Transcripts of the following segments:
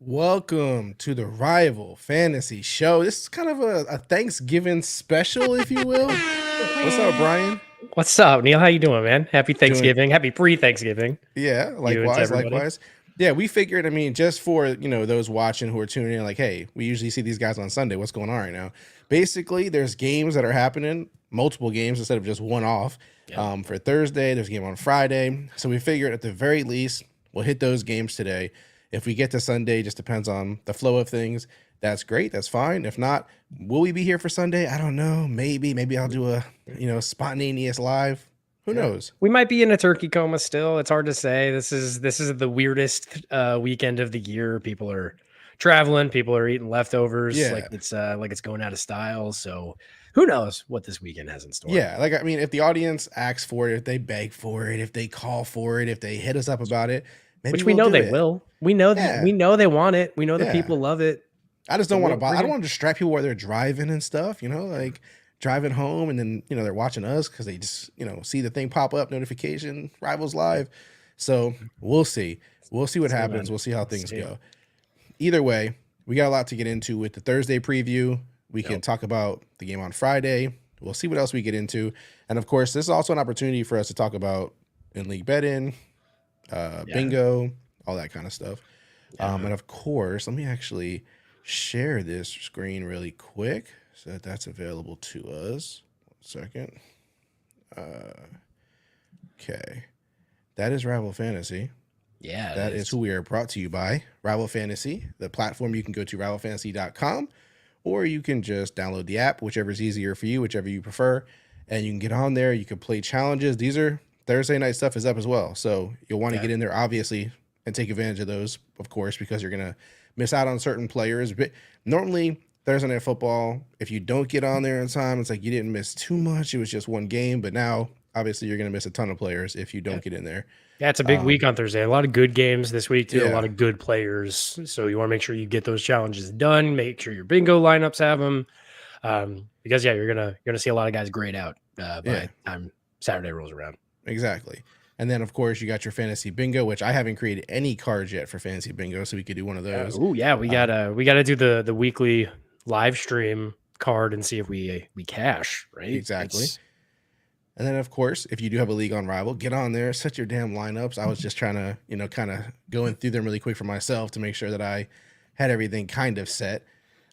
Welcome to the Rival Fantasy Show. This is kind of a Thanksgiving special, if you will. What's up, Brian? What's up, Neil? How you doing, man? Happy Doing, Thanksgiving. Happy pre-Thanksgiving. yeah, You and to likewise, everybody. likewise. Yeah, we figured, just for, those watching who are tuning in, like, hey, we usually see these guys on Sunday. What's going on right now? Basically, there's games that are happening, multiple games instead of just one off. Yeah. For Thursday, there's a game on Friday. So we figured at the very least, we'll hit those games today. If we get to Sunday, just depends on the flow of things. That's great. That's fine. If not, will we be here for Sunday? I don't know. Maybe I'll do a, spontaneous live. Who knows? We might be in a turkey coma still. It's hard to say. This is the weirdest weekend of the year. People are traveling. People are eating leftovers. Yeah. Like it's going out of style. So who knows what this weekend has in store? Yeah. If the audience asks for it, if they beg for it, if they call for it, if they hit us up about it, maybe which we know they will. We know Yeah. we know they want it. We know that Yeah. people love it. I just don't want to. I don't want to distract people while they're driving and stuff. Like driving home, and then they're watching us because they just see the thing pop up, notification, Rivals Live. So we'll see. We'll see what happens. We'll see how things go. Either way, we got a lot to get into with the Thursday preview. We can talk about the game on Friday. We'll see what else we get into, and of course, this is also an opportunity for us to talk about in-league betting, bingo, all that kind of stuff. And of course, let me actually share this screen really quick so that that's available to us. 1 second. Okay. That is Rival Fantasy. Yeah. That is who we are brought to you by. Rival Fantasy, the platform. You can go to rivalfantasy.com, or you can just download the app, whichever is easier for you, whichever you prefer. And you can get on there. You can play challenges. These are Thursday night stuff is up as well. So you'll want to get in there, obviously, and take advantage of those, of course, because you're going to miss out on certain players. But normally, Thursday Night Football, if you don't get on there in time, it's like you didn't miss too much. It was just one game. But now, obviously, you're going to miss a ton of players if you don't get in there. Yeah, it's a big week on Thursday. A lot of good games this week, too. Yeah. A lot of good players. So you want to make sure you get those challenges done. Make sure your bingo lineups have them. Because, you're gonna see a lot of guys grayed out by the time Saturday rolls around. Exactly. And then, of course, you got your fantasy bingo, which I haven't created any cards yet for fantasy bingo, so we could do one of those. We gotta do the weekly live stream card and see if we cash, right? Exactly. And then, of course, if you do have a league on Rival, get on there, set your damn lineups. I was just trying to, kind of going through them really quick for myself to make sure that I had everything kind of set.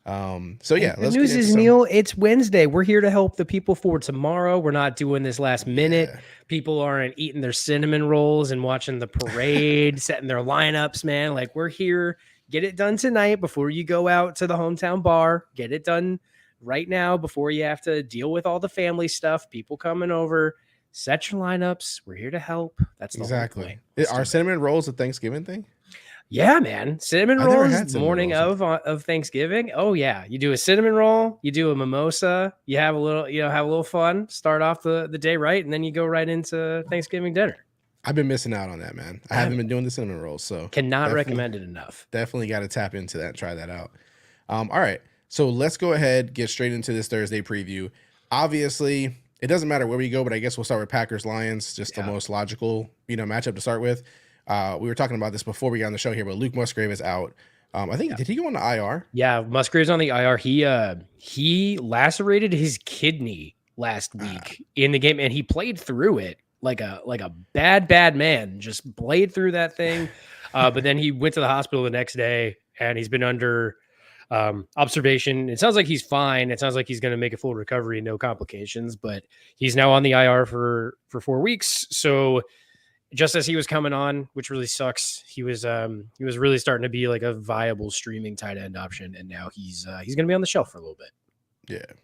So yeah, the news is, Neil, it's Wednesday. We're here to help the people for tomorrow. We're not doing this last minute. People aren't eating their cinnamon rolls and watching the parade, setting their lineups, man. Like, we're here. Get it done tonight before you go out to the hometown bar. Get it done right now before you have to deal with all the family stuff, people coming over. Set your lineups. We're here to help. That's the whole point. Are cinnamon rolls a Thanksgiving thing? Yeah, man. Cinnamon rolls morning of Thanksgiving. Oh yeah. You do a cinnamon roll, you do a mimosa, you have a little fun, start off the day right, and then you go right into Thanksgiving dinner. I've been missing out on that, man. I haven't been doing the cinnamon rolls, so cannot recommend it enough. Definitely got to tap into that and try that out. All right. So let's go ahead, get straight into this Thursday preview. Obviously, it doesn't matter where we go, but I guess we'll start with Packers-Lions, just the most logical, matchup to start with. We were talking about this before we got on the show here, but Luke Musgrave is out. I think did he go on the IR? Yeah, Musgrave's on the IR. He lacerated his kidney last week in the game, and he played through it like a bad man. Just played through that thing. But then he went to the hospital the next day, and he's been under observation. It sounds like he's fine. It sounds like he's going to make a full recovery, no complications. But he's now on the IR for 4 weeks. So just as he was coming on, which really sucks, he was really starting to be like a viable streaming tight end option, and now he's going to be on the shelf for a little bit.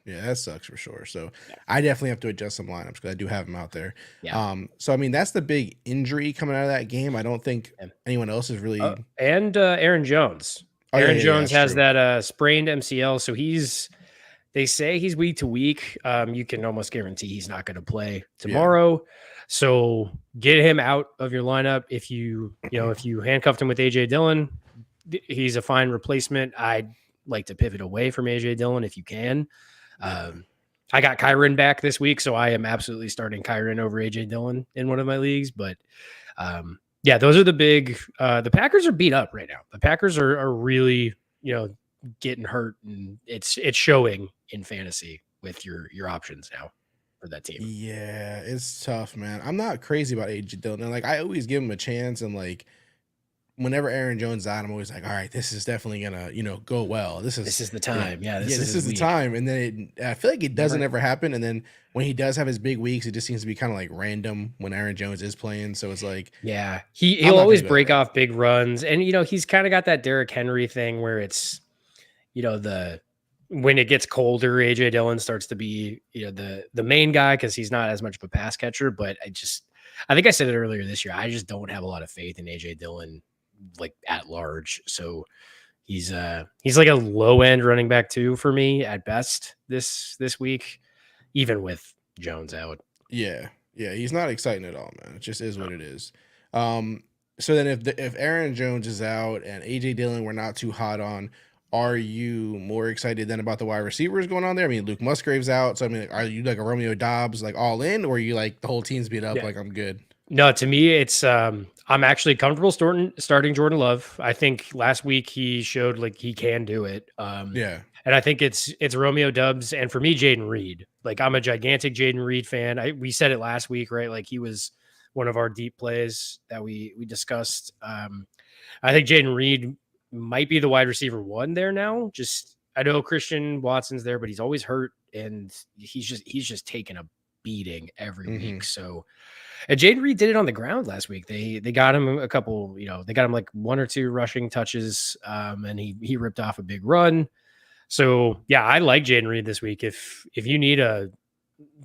Yeah, that sucks for sure. So I definitely have to adjust some lineups because I do have him out there. Yeah. So I mean, that's the big injury coming out of that game. I don't think anyone else is really. And Aaron Jones. Aaron Jones has that sprained MCL, so they say he's week to week. You can almost guarantee he's not going to play tomorrow. Yeah. So get him out of your lineup. If you handcuffed him with AJ Dillon, he's a fine replacement. I'd like to pivot away from AJ Dillon if you can. I got Kyren back this week, so I am absolutely starting Kyren over AJ Dillon in one of my leagues. But Yeah, those are the big. The Packers are beat up right now. The Packers are really getting hurt, and it's showing in fantasy with your options now for that team. Yeah, it's tough, man. I'm not crazy about AJ Dillon. Like I always give him a chance, and like whenever Aaron Jones is out, I'm always like, all right, this is definitely gonna, go well. This is, This is the time. Yeah, this is this his is the week. time. And then I feel like it doesn't Never. ever happen. And then when he does have his big weeks, it just seems to be kind of like random when Aaron Jones is playing. So it's like, Yeah, I'm he'll not always gonna be like break that. off big runs, and he's kind of got that Derrick Henry thing where it's the when it gets colder, AJ Dillon starts to be the main guy because he's not as much of a pass catcher. But I think I said it earlier this year. I just don't have a lot of faith in AJ Dillon like at large. So he's like a low end running back too for me at best this week, even with Jones out. Yeah, yeah, he's not exciting at all, man. It just is what it is. Um, so then if Aaron Jones is out and AJ Dillon we're not too hot on, are you more excited than about the wide receivers going on there? I mean, Luke Musgrave's out, so I mean, like, are you like a Romeo Dobbs like all in, or are you like the whole team's beat up? Yeah. Like I'm good. No, to me, it's I'm actually comfortable starting Jordan Love. I think last week he showed like he can do it. Yeah, And I think it's Romeo Dubs, and for me, Jaden Reed. Like I'm a gigantic Jaden Reed fan. We said it last week, right? Like he was one of our deep plays that we discussed. I think Jaden Reed might be the wide receiver one there now. Just I know Christian Watson's there, but he's always hurt, and he's just taking a beating every hmm week. So and Jaden Reed did it on the ground last week. They got him a couple, they got him like one or two rushing touches, and he ripped off a big run. So yeah, I like Jaden Reed this week. If you need a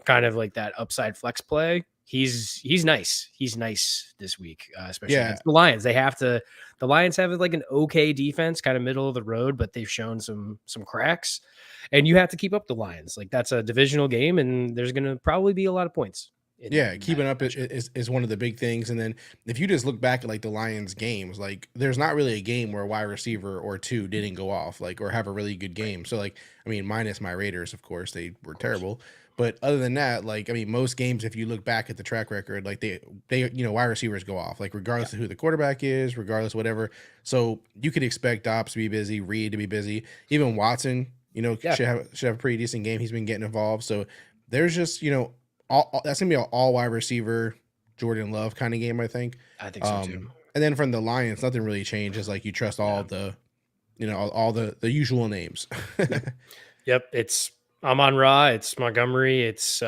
kind of like that upside flex play, he's nice. He's nice this week, especially yeah, against the Lions. The Lions have like an okay defense, kind of middle of the road, but they've shown some cracks, and you have to keep up the Lions. Like that's a divisional game, and there's going to probably be a lot of points yeah. in that Keeping up matchup. is one of the big things. And then if you just look back at like the Lions games, like there's not really a game where a wide receiver or two didn't go off, like or have a really good Right. game. So like, I mean, minus my Raiders, of course, they were Of course. terrible. But other than that, like I mean, most games, if you look back at the track record, like they wide receivers go off, like Yeah. regardless of who the quarterback is, regardless whatever. So you could expect Dobbs to be busy, Reed to be busy, even Watson, Yeah. should have a pretty decent game. He's been getting involved. So there's just that's gonna be an all wide receiver Jordan Love kind of game, I think. I think so too. And then from the Lions, nothing really changes. Like you trust all No. the all the usual names. Yep. Yep. It's Amon Ra, it's Montgomery, it's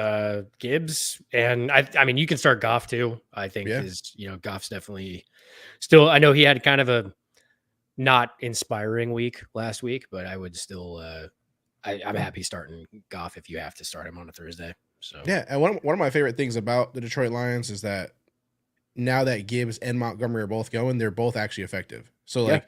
Gibbs. And I mean you can start Goff too, I think Yeah, is Goff's definitely still I know he had kind of a not inspiring week last week, but I would still I'm happy starting Goff if you have to start him on a Thursday. So yeah. And one of my favorite things about the Detroit Lions is that now that Gibbs and Montgomery are both going, they're both actually effective. So yeah,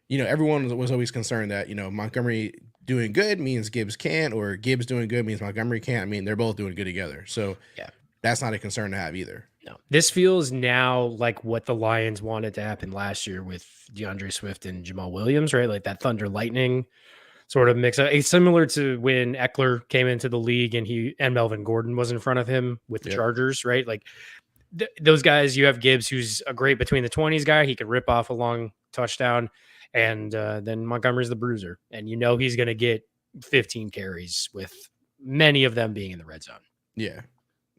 like, everyone was always concerned that, Montgomery doing good means Gibbs can't, or Gibbs doing good means Montgomery can't. I mean, they're both doing good together. So yeah. that's not a concern to have either. No. This feels now like what the Lions wanted to happen last year with DeAndre Swift and Jamal Williams, right? Like that Thunder Lightning sort of mix up. It's similar to when Eckler came into the league and Melvin Gordon was in front of him with the Yep. Chargers, right? Like those guys, you have Gibbs, who's a great between the 20s guy. He can rip off a long touchdown. And then Montgomery's the bruiser. And he's going to get 15 carries with many of them being in the red zone. Yeah.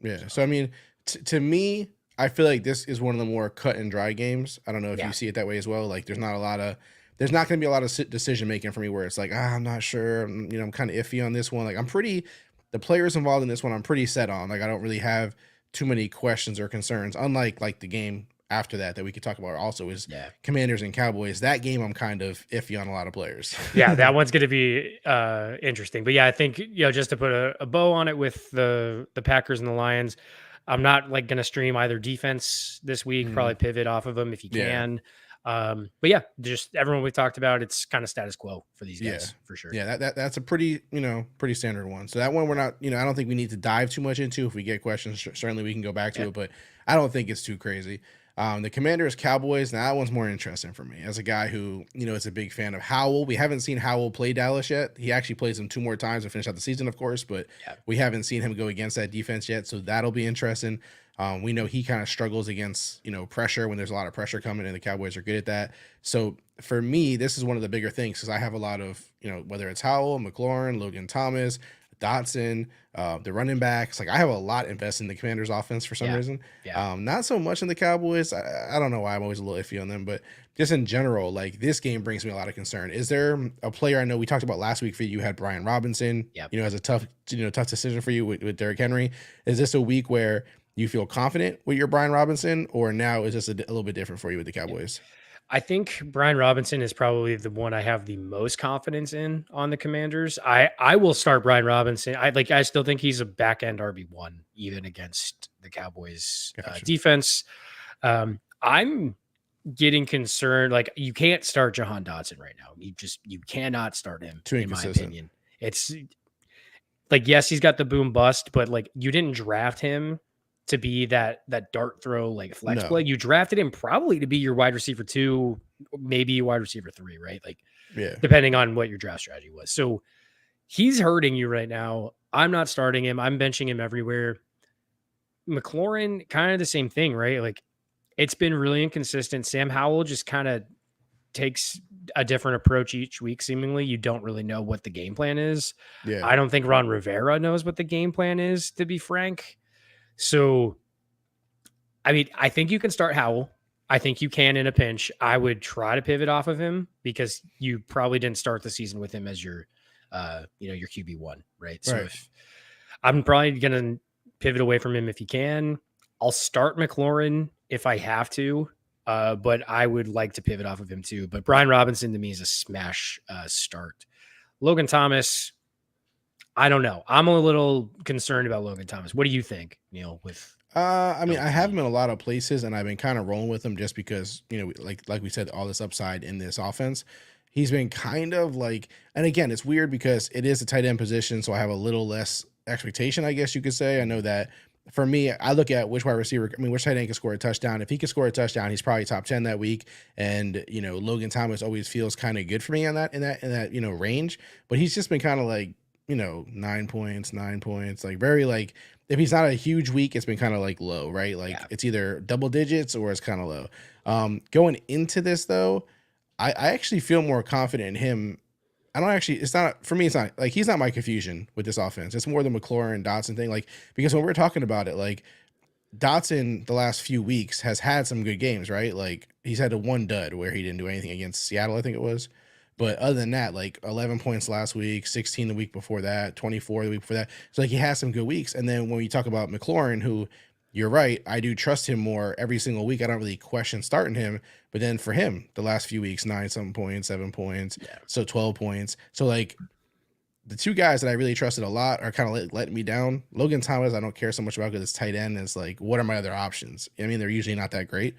Yeah. So, I mean, to me, I feel like this is one of the more cut and dry games. I don't know if Yeah. you see it that way as well. Like, there's not a lot of, there's not going to be a lot of decision making for me where it's like, I'm not sure. I'm kind of iffy on this one. Like, the players involved in this one, I'm pretty set on. Like, I don't really have too many questions or concerns. Unlike like the game after that we could talk about also is Yeah. Commanders and Cowboys. That game, I'm kind of iffy on a lot of players. Yeah, that one's going to be interesting. But yeah, I think just to put a bow on it with the Packers and the Lions, I'm not like going to stream either defense this week. Mhm. Probably pivot off of them if you Yeah. can. But yeah, just everyone we've talked about, it's kind of status quo for these guys for sure. Yeah, that's a pretty pretty standard one. So that one we're not I don't think we need to dive too much into. If we get questions, certainly we can go back to Yeah. it, but I don't think it's too crazy. The Commanders Cowboys, now that one's more interesting for me as a guy who, is a big fan of Howell. We haven't seen Howell play Dallas yet. He actually plays them 2 more times to finish out the season, of course, but Yeah. we haven't seen him go against that defense yet. So that'll be interesting. We know he kind of struggles against, pressure when there's a lot of pressure coming, and the Cowboys are good at that. So for me, this is one of the bigger things because I have a lot of, whether it's Howell, McLaurin, Logan Thomas, Dotson, the running backs. Like I have a lot invested in the Commanders offense for some reason. Yeah. Not so much in the Cowboys. I don't know why I'm always a little iffy on them, but just in general, like this game brings me a lot of concern. Is there a player I know we talked about last week for you had Brian Robinson, Yep. as a tough decision for you with Derrick Henry. Is this a week where you feel confident with your Brian Robinson, or now is this a little bit different for you with the Cowboys? I think Brian Robinson is probably the one I have the most confidence in on the Commanders. I will start Brian Robinson. I still think he's a back end RB1 even against the Cowboys Gotcha. defense. I'm getting concerned. Like you can't start Jahan Dotson right now. You cannot start him. Too in my inconsistent. opinion. It's like yes, he's got the boom bust, but like you didn't draft him to be that dart throw like flex No. play. You drafted him probably to be your wide receiver 2, maybe wide receiver 3, right? Like Yeah. depending on what your draft strategy was. So he's hurting you right now. I'm not starting him. I'm benching him everywhere. McLaurin, kind of the same thing, right? Like it's been really inconsistent. Sam Howell just kind of takes a different approach each week. Seemingly, you don't really know what the game plan is. Yeah. I don't think Ron Rivera knows what the game plan is, to be frank. So, I mean, I think you can start Howell. I think you can in a pinch. I would try to pivot off of him because you probably didn't start the season with him as your QB1, right? So Right. if I'm probably going to pivot away from him if you can. I'll start McLaurin if I have to, but I would like to pivot off of him too. But Brian Robinson to me is a smash start. Logan Thomas, I don't know. I'm a little concerned about Logan Thomas. What do you think, Neil? I mean, I have him in a lot of places, and I've been kind of rolling with him just because, like we said, all this upside in this offense. He's been kind of like, and again, it's weird because it is a tight end position, so I have a little less expectation, I guess you could say. I know that for me, I look at which which tight end can score a touchdown. If he can score a touchdown, he's probably top 10 that week. And, Logan Thomas always feels kind of good for me in that range, but he's just been kind of like, 9 points, like very like, if he's not a huge week, it's been kind of like low, right? Like it's either double digits or it's kind of low. Going into this though, I actually feel more confident in him. It's not like he's not my confusion with this offense. It's more the McLaurin Dotson thing. Like, because when we're talking about it, like Dotson the last few weeks has had some good games, right? Like he's had a 1 dud where he didn't do anything against Seattle, I think it was. But other than that, like 11 points last week, 16 the week before that, 24 the week before that. So like he has some good weeks. And then when we talk about McLaurin, who you're right, I do trust him more every single week. I don't really question starting him. But then for him, the last few weeks, 9-something points, 7 points, so 12 points. So like the 2 guys that I really trusted a lot are kind of letting me down. Logan Thomas, I don't care so much about because it's tight end. And it's like, what are my other options? I mean, they're usually not that great.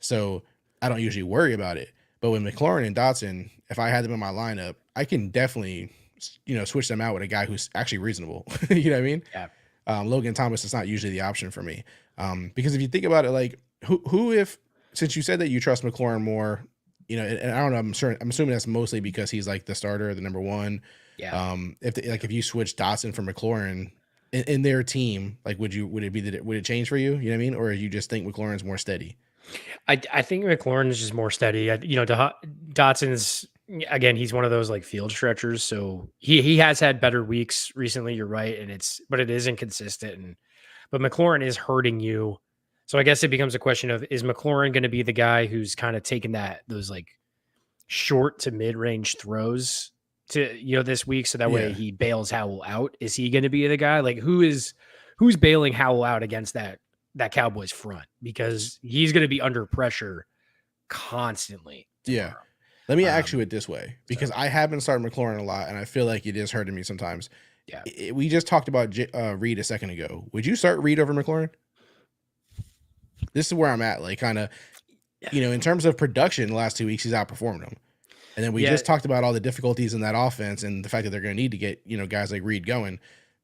So I don't usually worry about it. But with McLaurin and Dotson, if I had them in my lineup, I can definitely, switch them out with a guy who's actually reasonable. You know what I mean? Yeah. Logan Thomas is not usually the option for me. Because if you think about it, like since you said that you trust McLaurin more, and I don't know, I'm assuming that's mostly because he's like the starter, the number 1. Yeah. If you switch Dotson for McLaurin in their team, like would it change for you? You know what I mean? Or you just think McLaurin's more steady? I think McLaurin is just more steady. Dotson's, again, he's one of those like field stretchers. So he has had better weeks recently. You're right. But it is inconsistent. But McLaurin is hurting you. So I guess it becomes a question of, is McLaurin going to be the guy who's kind of taking those like short to mid range throws to, this week? So that way he bails Howell out. Is he going to be the guy? Like who's bailing Howell out against that Cowboys front, because he's going to be under pressure constantly tomorrow. Yeah. Let me ask you it this way, because I have been starting McLaurin a lot and I feel like it is hurting me sometimes. Yeah. We just talked about Reed a second ago. Would you start Reed over McLaurin? This is where I'm at. Like kind of, in terms of production, the last 2 weeks, he's outperformed him. And then we just talked about all the difficulties in that offense and the fact that they're going to need to get, guys like Reed going.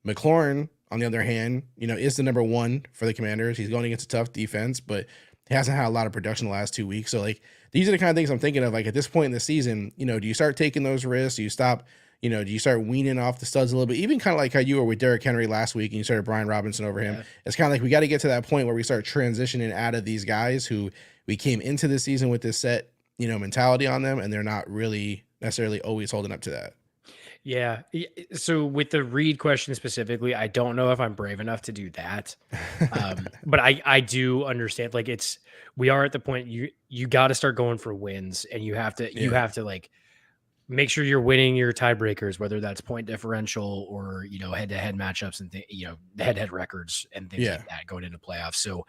McLaurin, on the other hand, is the number 1 for the Commanders. He's going against a tough defense, but he hasn't had a lot of production the last 2 weeks. So like these are the kind of things I'm thinking of. Like at this point in the season, do you start taking those risks? Do you stop? Do you start weaning off the studs a little bit? Even kind of like how you were with Derrick Henry last week and you started Brian Robinson over him. Yeah. It's kind of like we got to get to that point where we start transitioning out of these guys who we came into the season with this set, mentality on them, and they're not really necessarily always holding up to that. Yeah. So with the Reed question specifically, I don't know if I'm brave enough to do that. But I do understand, like, we are at the point you got to start going for wins, and you have to like make sure you're winning your tiebreakers, whether that's point differential or, head-to-head matchups and head-to-head records and things like that going into playoffs. So,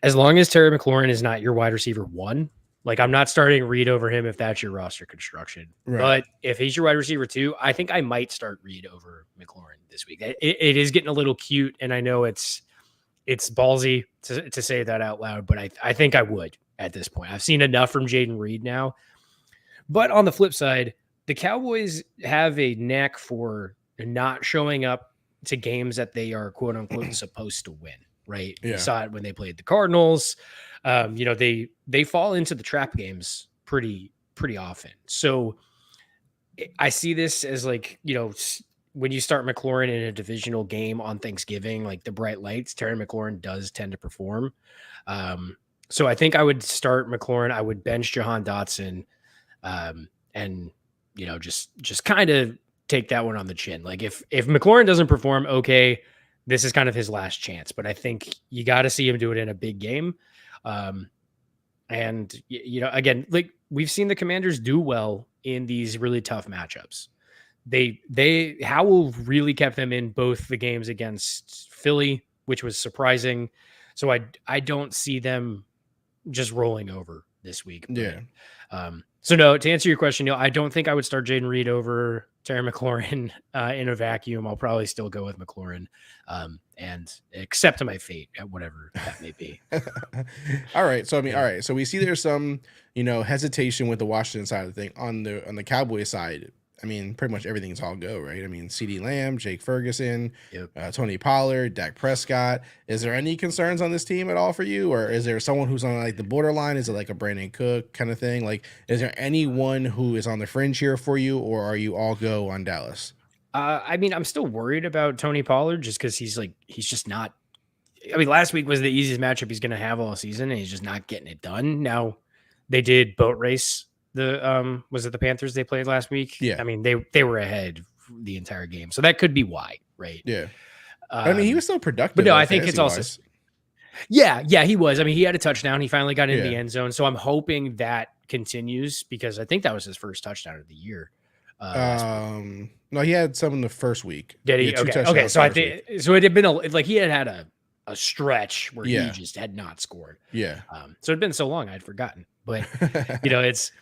as long as Terry McLaurin is not your wide receiver one, like I'm not starting Reed over him if that's your roster construction. Right. But if he's your wide receiver two, I think I might start Reed over McLaurin this week. It is getting a little cute, and I know it's ballsy to say that out loud, but I think I would at this point. I've seen enough from Jaden Reed now. But on the flip side, the Cowboys have a knack for not showing up to games that they are quote unquote supposed to win. Right. Yeah. You saw it when they played the Cardinals. They fall into the trap games pretty often. So I see this as like, when you start McLaurin in a divisional game on Thanksgiving, like the bright lights, Terry McLaurin does tend to perform. So I think I would start McLaurin. I would bench Jahan Dotson. And just kind of take that one on the chin. Like if McLaurin doesn't perform, okay, this is kind of his last chance, but I think you got to see him do it in a big game. And again, like we've seen the Commanders do well in these really tough matchups. Howell really kept them in both the games against Philly, which was surprising. So I don't see them just rolling over this week. Yeah. So no, to answer your question, I don't think I would start Jaden Reed over Terry McLaurin in a vacuum. I'll probably still go with McLaurin and accept my fate at whatever that may be. All right. So, all right. So we see there's some, hesitation with the Washington side of the thing. On the Cowboys side, I mean, pretty much everything's all go, right? I mean, CeeDee Lamb, Jake Ferguson, Tony Pollard, Dak Prescott. Is there any concerns on this team at all for you? Or is there someone who's on like the borderline? Is it like a Brandon Cook kind of thing? Like, is there anyone who is on the fringe here for you, or are you all go on Dallas? I mean, I'm still worried about Tony Pollard just because he's just not. I mean, last week was the easiest matchup he's going to have all season, and he's just not getting it done. Now, they did boat race. Was it the Panthers they played last week? Yeah. I mean, they were ahead the entire game. So that could be why, right? Yeah. I mean, he was still productive. But no, I think it's also Yeah, he was. I mean, he had a touchdown. He finally got into the end zone. So I'm hoping that continues because I think that was his first touchdown of the year. No, he had some in the first week. Did he? Okay. So I think so. It had been he had a stretch where he just had not scored. Yeah. So it'd been so long I'd forgotten. But it's.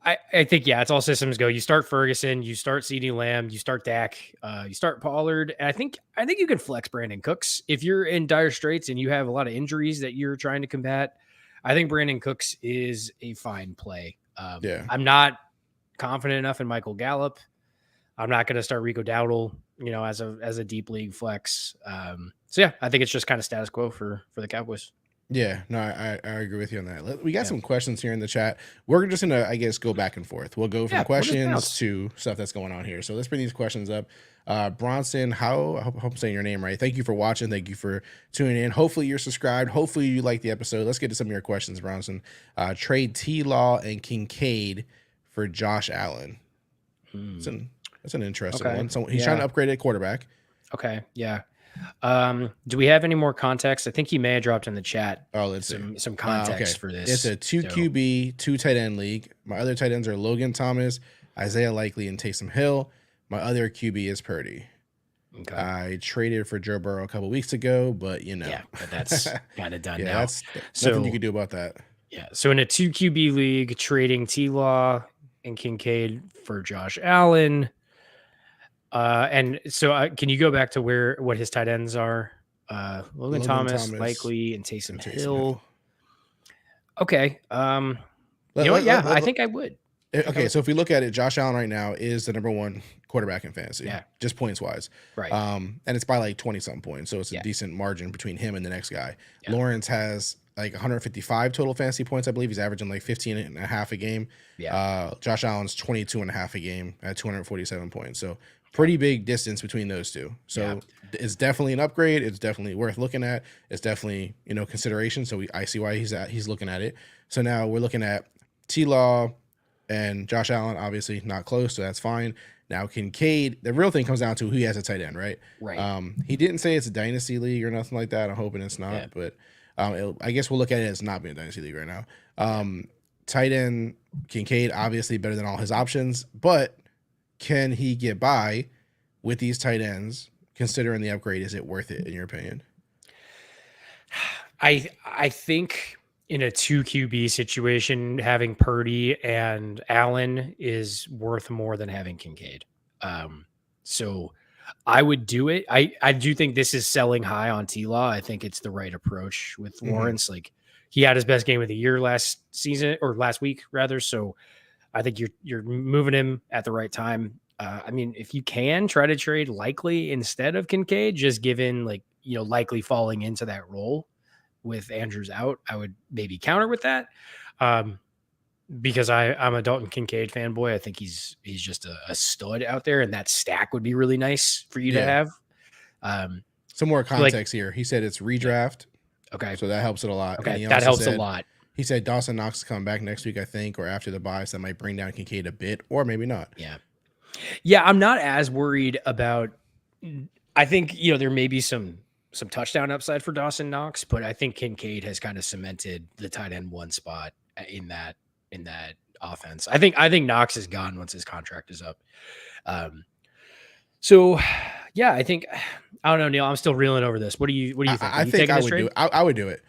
I think, it's all systems go. You start Ferguson, you start CeeDee Lamb, you start Dak, you start Pollard. And I think you can flex Brandon Cooks. If you're in dire straits and you have a lot of injuries that you're trying to combat, I think Brandon Cooks is a fine play. I'm not confident enough in Michael Gallup. I'm not going to start Rico Dowdle, as a deep league flex. So I think it's just kind of status quo for the Cowboys. Yeah, no, I agree with you on that. We got some questions here in the chat. We're just going to, I guess, go back and forth. We'll go from questions to stuff that's going on here. So let's bring these questions up. Bronson, I hope I'm saying your name right. Thank you for watching. Thank you for tuning in. Hopefully you're subscribed. Hopefully you like the episode. Let's get to some of your questions, Bronson. Trade T-Law and Kincaid for Josh Allen. That's an interesting one. So he's trying to upgrade at quarterback. Okay, yeah. Do we have any more context? I think he may have dropped in the chat. Oh, let's some context for this. It's a 2 QB, 2 tight end league. My other tight ends are Logan Thomas, Isaiah Likely, and Taysom Hill. My other QB is Purdy. Okay. I traded for Joe Burrow a couple weeks ago, but but that's kind of done now. That's nothing you can do about that. Yeah. So in a 2 QB league, trading T-Law and Kincaid for Josh Allen. And so can you go back to what his tight ends are? Logan Thomas, Likely, and Taysom Hill. Okay. I think I would. Okay, so if we look at it, Josh Allen right now is the number one quarterback in fantasy. Yeah. Just points wise. Right. And it's by like 20 something points. So it's a Yeah. decent margin between him and the next guy. Yeah. Lawrence has like 155 total fantasy points. I believe he's averaging like 15 and a half a game. Yeah. Josh Allen's 22 and a half a game at 247 points. So pretty big distance between those two. So it's definitely an upgrade. It's definitely worth looking at. It's definitely, consideration. So I see why he's looking at it. So now we're looking at T-Law and Josh Allen, obviously not close, so that's fine. Now Kincaid, the real thing comes down to who he has a tight end, right? Right. He didn't say it's a dynasty league or nothing like that. I'm hoping it's not, but I guess we'll look at it as not being a dynasty league right now. Tight end Kincaid, obviously better than all his options, but can he get by with these tight ends? Considering the upgrade, is it worth it in your opinion? I think in a 2 QB situation, having Purdy and Allen is worth more than having Kincaid. So I would do it. I do think this is selling high on T-Law. I think it's the right approach with Lawrence. Like he had his best game of the year last season or last week rather. So I think you're moving him at the right time. I mean, if you can try to trade Likely instead of Kincaid, just given Likely falling into that role with Andrews out, I would maybe counter with that. Because I'm a Dalton Kincaid fanboy. I think he's just a stud out there, and that stack would be really nice for you to have. Some more context here. He said it's redraft. Okay. So that helps it a lot. Okay. That helps a lot. He said Dawson Knox is coming back next week, I think, or after the bye, so that might bring down Kincaid a bit, or maybe not. Yeah. Yeah, I'm not as worried about. I think there may be some touchdown upside for Dawson Knox, but I think Kincaid has kind of cemented the tight end 1 spot in that offense. I think Knox is gone once his contract is up. So yeah, I don't know, Neil. I'm still reeling over this. What do you think? I think I would do it. I would do it.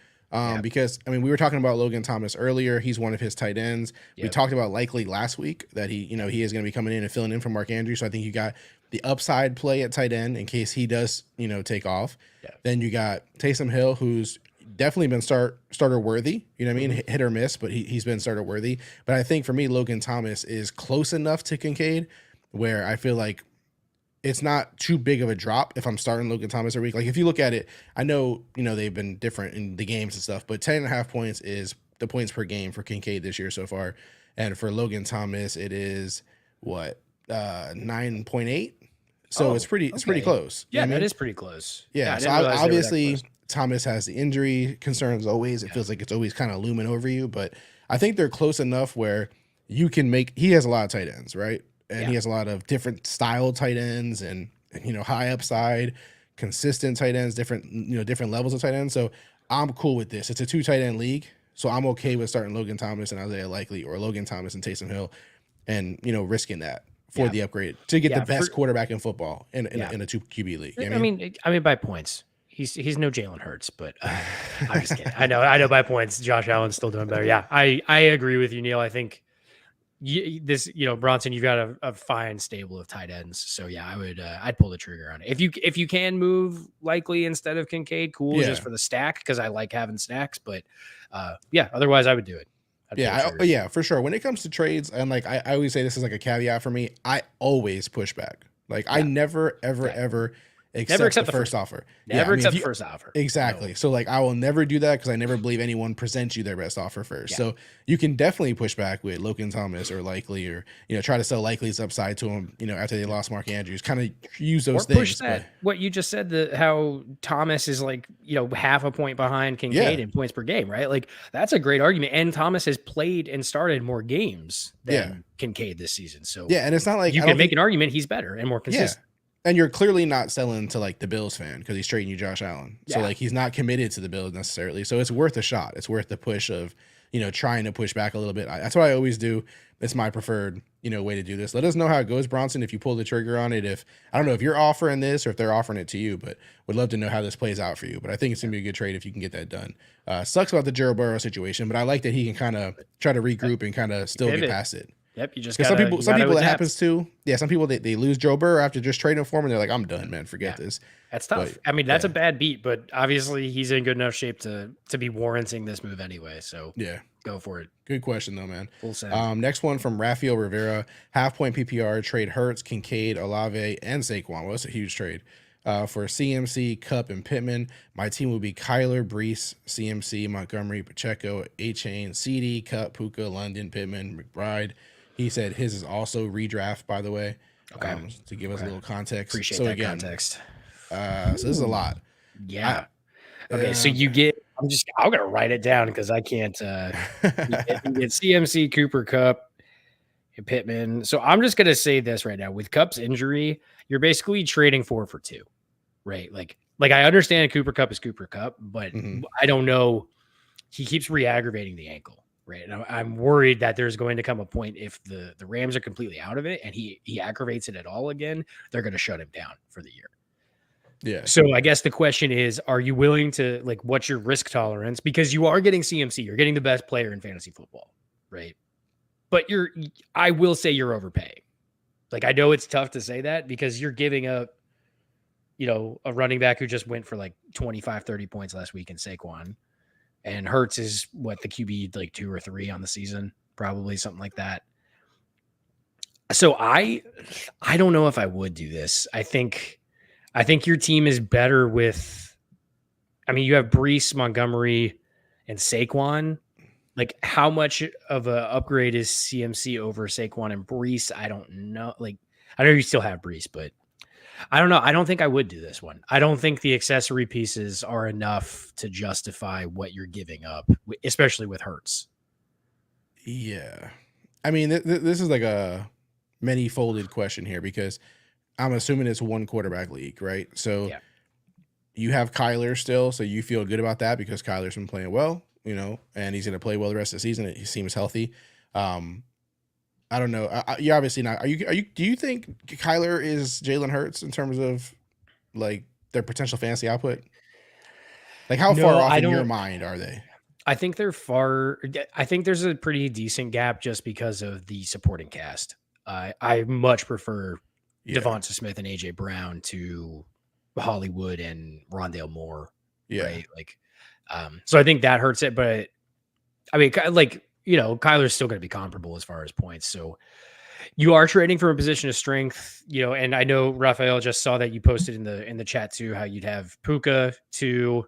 Because we were talking about Logan Thomas earlier. He's one of his tight ends. Yep. We talked about Likely last week that he is going to be coming in and filling in for Mark Andrews. So I think you got the upside play at tight end in case he does, take off. Yeah. Then you got Taysom Hill, who's definitely been starter worthy. You know what I mean? Hit or miss, but he's been starter worthy. But I think for me, Logan Thomas is close enough to Kincaid where I feel like it's not too big of a drop if I'm starting Logan Thomas every week. Like if you look at it, I know, they've been different in the games and stuff, but 10.5 points is the points per game for Kincaid this year so far. And for Logan Thomas, it is 9.8. So it's pretty close. Yeah, that is pretty close. Yeah. So obviously Thomas has the injury concerns always. It feels like it's always kind of looming over you, but I think they're close enough where you can he has a lot of tight ends, right? And he has a lot of different style tight ends and high upside, consistent tight ends, different levels of tight ends. So I'm cool with this. It's a 2 tight end league. So I'm okay with starting Logan Thomas and Isaiah Likely or Logan Thomas and Taysom Hill and, risking that for the upgrade to get the best quarterback in football in a 2 QB league. I mean, by points. He's no Jalen Hurts, but I'm just kidding. I know by points, Josh Allen's still doing better. Yeah, I agree with you, Neil. I think Bronson, you've got a fine stable of tight ends. So yeah, I'd pull the trigger on it. If you can move Likely instead of Kincaid, cool, just for the stack, because I like having stacks. But otherwise I would do it. For sure. When it comes to trades, and I always say this is like a caveat for me, I always push back. I never ever accept the first offer. Never accept the first offer. Exactly. No. So I will never do that because I never believe anyone presents you their best offer first. Yeah. So you can definitely push back with Logan Thomas or Likely, or try to sell Likely's upside to him. After they lost Mark Andrews, kind of use those things. Push that. What you just said, how Thomas is half a point behind Kincaid in points per game, right? That's a great argument. And Thomas has played and started more games than Kincaid this season. So and it's not like you can make an argument he's better and more consistent. Yeah. And you're clearly not selling to the Bills fan because he's trading you Josh Allen. So he's not committed to the Bills necessarily. So it's worth a shot. It's worth the push of, trying to push back a little bit. That's what I always do. It's my preferred, way to do this. Let us know how it goes, Bronson, if you pull the trigger on it. I don't know if you're offering this or if they're offering it to you, but would love to know how this plays out for you. But I think it's going to be a good trade if you can get that done. Sucks about the Joe Burrow situation, but I like that he can kind of try to regroup and kind of still get past it. Yep. You just Because gotta some people that adapt. happens to. Yeah, some people they lose Joe Burrow after just trading for him, and they're like, I'm done, man. Forget Yeah. this. That's tough. But I mean, that's yeah, a bad beat, but obviously he's in good enough shape to be warranting this move anyway. So yeah. go for it. Good question though, man. Full send. Next one from Rafael Rivera, half point PPR trade Hurts, Kincaid, Olave, and Saquon. Well, that's a huge trade. For CMC, Cup, and Pittman, my team will be Kyler, Brees, CMC, Montgomery, Pacheco, A-Chain, CD, Cup, Puka, London, Pittman, McBride. He said his is also redraft, by the way. Okay. To give us a little context. Appreciate so that again, context. so this is a lot. Yeah. Okay. So you get, I'm going to write it down because I can't, you get CMC, Cooper Cup, and Pittman. So I'm just going to say this right now with Cup's injury, you're basically trading 4 for 2, right? Like I understand Cooper Cup is Cooper Cup, but I don't know. He keeps re-aggravating the ankle, right? And I'm worried that there's going to come a point if the Rams are completely out of it and he aggravates it at all again, they're going to shut him down for the year. Yeah. So I guess the question is, are you willing to, like, what's your risk tolerance? Because you are getting CMC, you're getting the best player in fantasy football, right? But I will say you're overpaying. Like, I know it's tough to say that because you're giving up, a running back who just went for like 25, 30 points last week in Saquon. And Hurts is what, the QB like 2 or 3 on the season, probably something like that. So I don't know if I would do this. I think your team is better with, you have Brees, Montgomery, and Saquon. Like, how much of an upgrade is CMC over Saquon and Brees? I don't know. Like, I know you still have Brees, but I don't know. I don't think I would do this one. I don't think the accessory pieces are enough to justify what you're giving up, especially with Hurts. Yeah. I mean, this is like a many-folded question here because I'm assuming it's one quarterback league, right? So you have Kyler still, so you feel good about that because Kyler's been playing well, and he's going to play well the rest of the season. He seems healthy. I don't know. You're obviously not. Are you? Do you think Kyler is Jalen Hurts in terms of like their potential fantasy output? Like, how far off in your mind are they? I think they're far. I think there's a pretty decent gap just because of the supporting cast. I much prefer Devonta Smith and AJ Brown to Hollywood and Rondale Moore. Yeah. Right. Like, so I think that hurts it. But I mean, like, Kyler's still going to be comparable as far as points. So you are trading from a position of strength, and I know Rafael just saw that you posted in the chat too, how you'd have Puka too.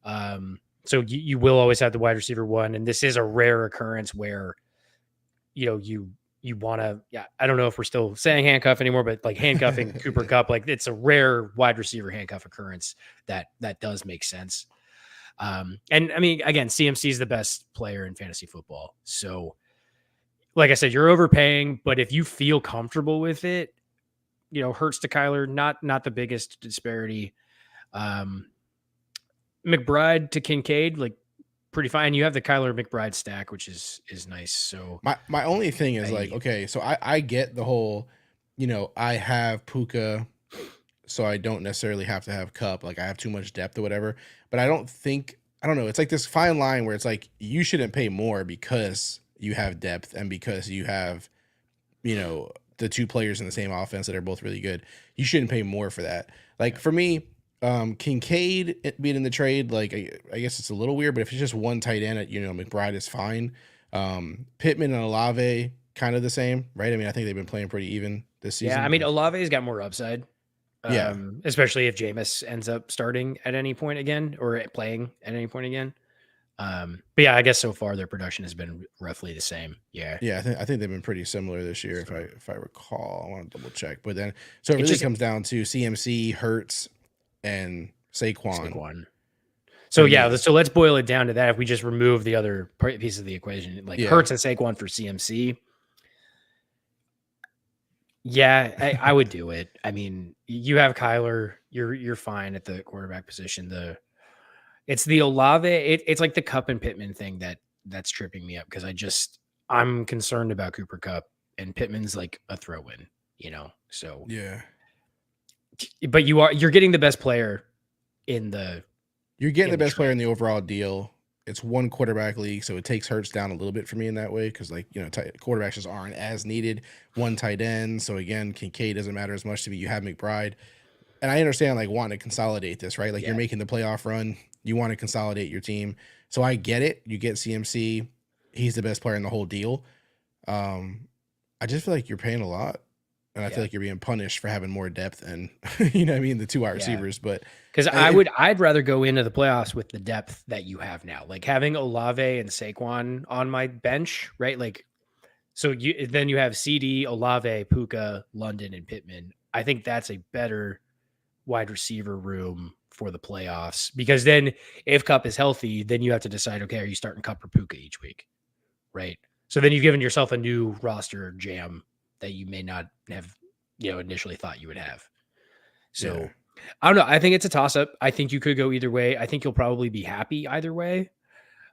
So you will always have the wide receiver 1. And this is a rare occurrence where, you want to, I don't know if we're still saying handcuff anymore, but like handcuffing Cooper Kupp, like it's a rare wide receiver handcuff occurrence that does make sense. And I mean, again, CMC is the best player in fantasy football. So like I said, you're overpaying, but if you feel comfortable with it, Hurts to Kyler, not the biggest disparity. McBride to Kincaid, like pretty fine. You have the Kyler McBride stack, which is nice. So my only thing is like, okay, so I get the whole, I have Puka, so I don't necessarily have to have Cup. Like I have too much depth or whatever, but I don't know. It's like this fine line where it's like, you shouldn't pay more because you have depth and because you have, the 2 players in the same offense that are both really good. You shouldn't pay more for that. Like for me, Kincaid being in the trade, like I guess it's a little weird, but if it's just one tight end at McBride is fine. Pittman and Olave kind of the same, right? I mean, I think they've been playing pretty even this season. Yeah, I mean, Olave's got more upside. Especially if Jameis ends up starting at any point again or playing at any point again. But yeah, I guess so far their production has been roughly the same. Yeah. Yeah, I think they've been pretty similar this year, if I recall. I want to double check. But then so it really comes down to CMC, Hurts, and Saquon. So yeah, so let's boil it down to that. If we just remove the other piece of the equation, like Hurts and Saquon for CMC. Yeah, I would do it. I mean, you have Kyler, you're fine at the quarterback position. It's the Olave, it's like the Cup and Pittman thing that's tripping me up because I'm concerned about Cooper Kupp and Pittman's like a throw-in, So yeah. But you're getting the best player in the You're getting the best player in the overall deal. it's one quarterback league, so it takes Hurts down a little bit for me in that way because, like, quarterbacks just aren't as needed. One tight end, so again, Kincaid doesn't matter as much to me. You have McBride, and I understand like wanting to consolidate this, right? Like you're Yeah. making the playoff run, you want to consolidate your team, so I get it. You get CMC, he's the best player in the whole deal. I just feel like you're paying a lot, and I feel Yeah. like you're being punished for having more depth and you know what I mean, the 2 wide Yeah. receivers. But Because I'd rather go into the playoffs with the depth that you have now, like having Olave and Saquon on my bench, right? Like, so then you have CD, Olave, Puka, London, and Pittman. I think that's a better wide receiver room for the playoffs because then if Cup is healthy, then you have to decide, okay, are you starting Cup or Puka each week, right? So then you've given yourself a new roster jam that you may not have, initially thought you would have. So. Yeah. I don't know. I think it's a toss up. I think you could go either way. I think you'll probably be happy either way.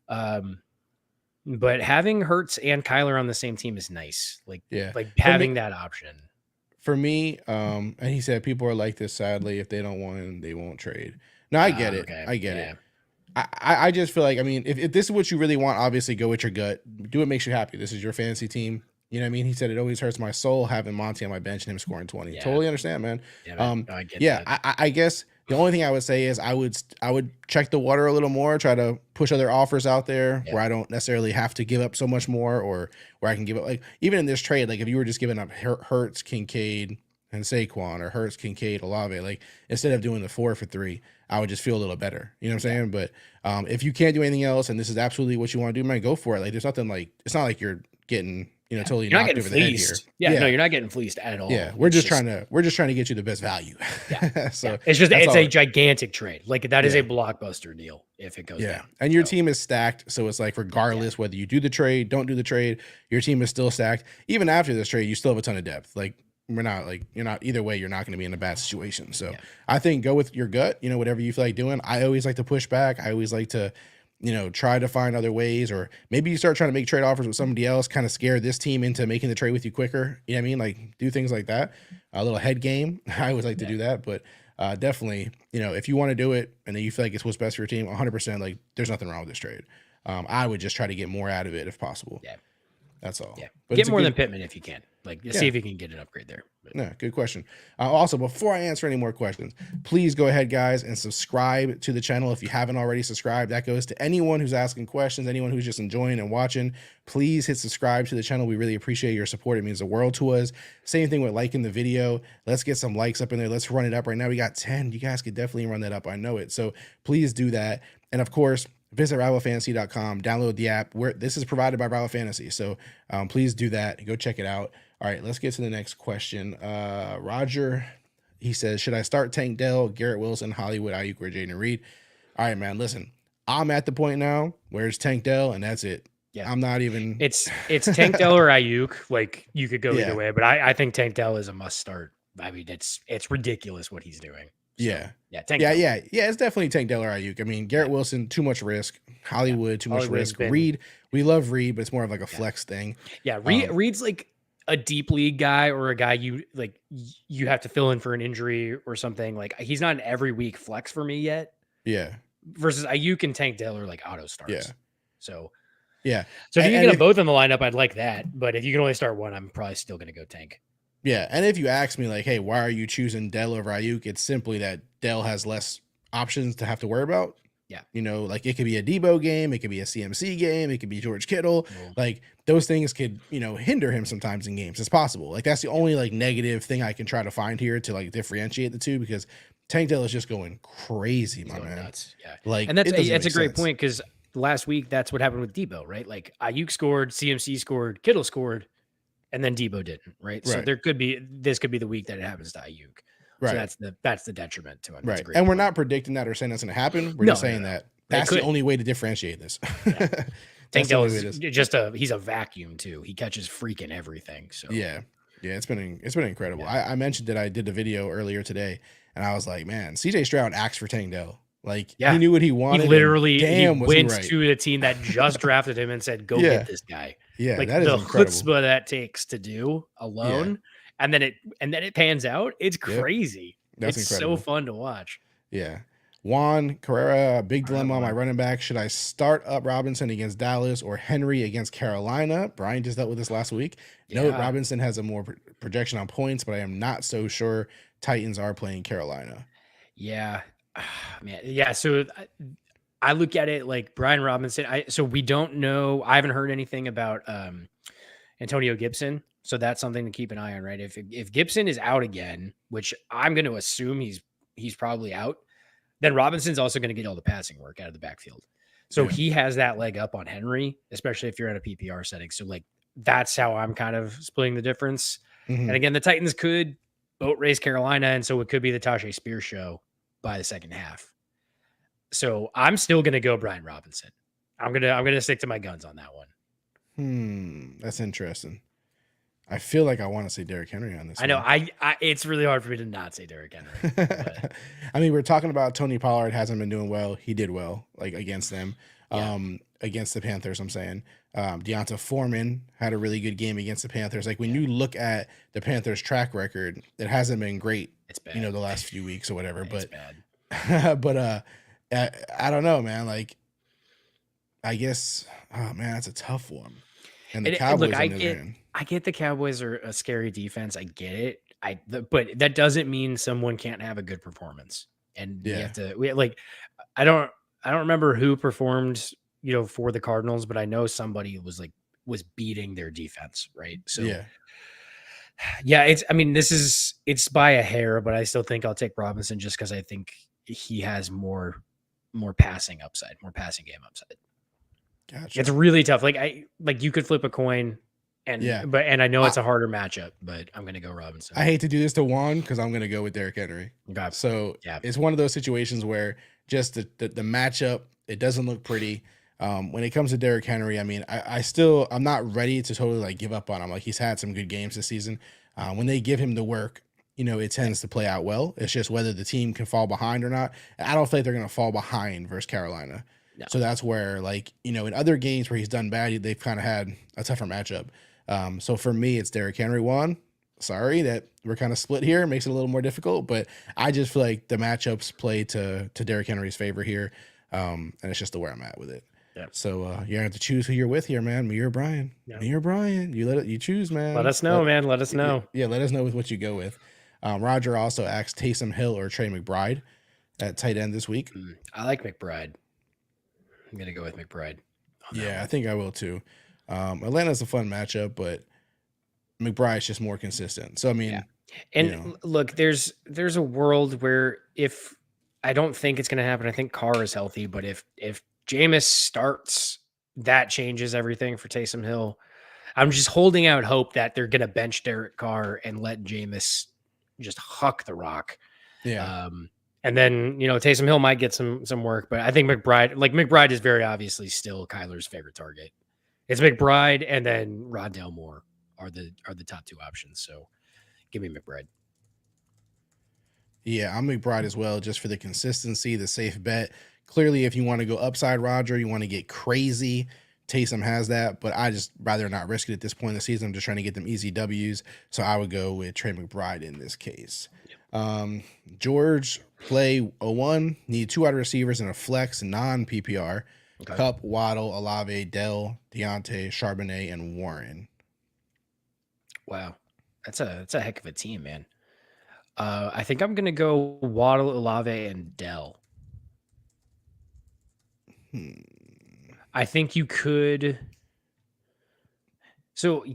But having Hurts and Kyler on the same team is nice. Like having that option. For me, and he said people are like this, sadly, if they don't want him, they won't trade. No, I get it. Okay. I get it. I just feel like, I mean, if this is what you really want, obviously go with your gut. Do what makes you happy. This is your fantasy team. You know what I mean? He said it always hurts my soul having Monty on my bench and him scoring 20. Yeah. Totally understand, man. Yeah, man. I get that. I guess the only thing I would say is I would check the water a little more, try to push other offers out there where I don't necessarily have to give up so much more, or where I can give up, like, even in this trade, like if you were just giving up Hurts, Kincaid, and Saquon, or Hurts, Kincaid, Olave, like instead of doing the 4 for 3, I would just feel a little better. You know what I'm saying? But if you can't do anything else and this is absolutely what you want to do, man, go for it. Like there's nothing, like it's not like you're getting totally you're not knocked getting over the head here. fleeced. Yeah, no, you're not getting fleeced at all. Yeah, we're just trying to get you the best value. Yeah. So it's a gigantic trade. Like that is a blockbuster deal if it goes down. And your team is stacked, so it's like regardless whether you do the trade, don't do the trade, your team is still stacked. Even after this trade, you still have a ton of depth. Like you're not either way, you're not going to be in a bad situation. So I think go with your gut, whatever you feel like doing. I always like to push back. I always like to try to find other ways, or maybe you start trying to make trade offers with somebody else, kind of scare this team into making the trade with you quicker. You know what I mean? Like do things like that. A little head game. I always like to do that, but definitely, if you want to do it and then you feel like it's what's best for your team, 100%, like there's nothing wrong with this trade. I would just try to get more out of it if possible. Yeah. That's all. Yeah. But get more than Pittman if you can. Like, see if you can get an upgrade there. No, good question. Also, before I answer any more questions, please go ahead, guys, and subscribe to the channel if you haven't already subscribed. That goes to anyone who's asking questions, anyone who's just enjoying and watching. Please hit subscribe to the channel. We really appreciate your support. It means the world to us. Same thing with liking the video. Let's get some likes up in there. Let's run it up. Right now we got 10. You guys could definitely run that up. I know it. So please do that. And of course, visit rivalfantasy.com, download the app. This is provided by Rival Fantasy. So please do that. Go check it out. All right, let's get to the next question. Roger, he says, should I start Tank Dell, Garrett Wilson, Hollywood, Ayuk, or Jaden Reed? All right, man, listen, I'm at the point now where it's Tank Dell, and that's it. Yeah, I'm not even. It's Tank Dell or Ayuk. Like you could go either way, but I think Tank Dell is a must start. I mean, it's ridiculous what he's doing. So, Tank Dell. Yeah. It's definitely Tank Dell or Ayuk. I mean, Garrett Wilson, too much risk. Hollywood, too much risk. Reed, we love Reed, but it's more of like a flex thing. Yeah, Reed's like a deep league guy or a guy you have to fill in for an injury or something. Like he's not an every week flex for me yet. Yeah. Versus Ayuk and Tank Dell are like auto starts. Yeah. So if you can get them both in the lineup, I'd like that. But if you can only start one, I'm probably still going to go Tank. Yeah, and if you ask me like, hey, why are you choosing Dell over Ayuk? It's simply that Dell has less options to have to worry about. Yeah. Like it could be a Debo game, it could be a CMC game, it could be George Kittle. Like those things could, hinder him sometimes in games. It's possible. Like that's the only like negative thing I can try to find here to like differentiate the two, because Tank Dell is just going crazy, my man. Nuts. Yeah. Like, and that's a great point, because last week that's what happened with Debo, right? Like Ayuk scored, CMC scored, Kittle scored, and then Debo didn't, right? So this could be the week that it happens to Ayuk. Right. So that's the detriment to him. Right. And we're not predicting that or saying that's going to happen. We're just saying that that's the only way to differentiate this. Tank Dell is just he's a vacuum too. He catches freaking everything. So yeah, it's been incredible. Yeah. I mentioned that I did a video earlier today, and I was like, man, CJ Stroud asked for Tank Dell. Like he knew what he wanted. He literally went to the team that just drafted him and said, "Go get this guy." Yeah, like that is the incredible. chutzpah that takes to do alone, and then it pans out. It's crazy. That's it's incredible. so fun to watch. Yeah. Juan Carrera, big All right, dilemma on my Juan. running back. Should I start up Robinson against Dallas or Henry against Carolina? Brian just dealt with this last week. Note Yeah. Robinson has a more projection on points, but I am not so sure Titans are playing Carolina. Yeah. Man. Yeah. So I look at it like Brian Robinson. So we don't know. I haven't heard anything about Antonio Gibson. So that's something to keep an eye on, right? If Gibson is out again, which I'm going to assume he's probably out, then Robinson's also going to get all the passing work out of the backfield. So Yeah. he has that leg up on Henry, especially if you're in a PPR setting. So like that's how I'm kind of splitting the difference. Mhm. And again, the Titans could boat race Carolina, and so it could be the Tajay Spears show by the second half. So I'm still going to go Brian Robinson. I'm gonna stick to my guns on that one. That's interesting. I feel like I want to say Derrick Henry on this. I know. one. I it's really hard for me to not say Derrick Henry. But I mean, we're talking about Tony Pollard hasn't been doing well. He did well, like against them, Yeah. against the Panthers. I'm saying, Deonta Foreman had a really good game against the Panthers. Like when you look at the Panthers' track record, it hasn't been great. it's bad. You know, the last few weeks or whatever. It's But, bad. but I don't know, man. Like, I guess, oh man, that's a tough one. And the And Cowboys, look, on the other hand. I get the Cowboys are a scary defense. I get it. But that doesn't mean someone can't have a good performance. And you Yeah. have to like I don't remember who performed, for the Cardinals, but I know somebody was beating their defense, right? So Yeah. it's by a hair, but I still think I'll take Robinson just because I think he has more passing upside, more passing game upside. Gotcha. It's really tough. Like you could flip a coin, and Yeah. and I know it's a harder matchup, but I'm gonna go Robinson. I hate to do this to Juan because I'm gonna go with Derrick Henry. Okay. So Yeah. it's one of those situations where just the matchup, it doesn't look pretty. When it comes to Derrick Henry, I mean, I'm not ready to totally like give up on him. Like he's had some good games this season. When they give him the work, it tends to play out well. It's just whether the team can fall behind or not. I don't think they're gonna fall behind versus Carolina. No. So that's where, like, in other games where he's done bad, they've kind of had a tougher matchup. So for me, it's Derrick Henry. Juan, sorry that we're kind of split here. It makes it a little more difficult, but I just feel like the matchups play to Derrick Henry's favor here. And it's just where I'm at with it. Yeah. So you're gonna have to choose who you're with here, man. Me or Brian. Yeah. Me or Brian. You choose, man. Let us know, man. Let us know. Yeah, let us know with what you go with. Roger also asked Taysom Hill or Trey McBride at tight end this week. I like McBride. I'm gonna go with McBride. Yeah, I think I will too. Atlanta's a fun matchup, but McBride's just more consistent. So I mean, and look, there's a world where if I don't think it's gonna happen, I think Carr is healthy, but if Jameis starts, that changes everything for Taysom Hill. I'm just holding out hope that they're gonna bench Derek Carr and let Jameis just huck the rock. Yeah. And then, Taysom Hill might get some work, but I think McBride is very obviously still Kyler's favorite target. It's McBride and then Rondale Moore are the top two options. So give me McBride. Yeah, I'm McBride as well, just for the consistency, the safe bet. Clearly, if you want to go upside Roger, you want to get crazy, Taysom has that, but I just rather not risk it at this point in the season. I'm just trying to get them easy W's. So I would go with Trey McBride in this case. George, play 01, need 2 wide receivers and a flex non-PPR. Okay. Kupp, Waddle, Olave, Dell, Deontay, Charbonnet, and Warren. Wow. That's a heck of a team, man. I think I'm going to go Waddle, Olave, and Dell. I think you could. So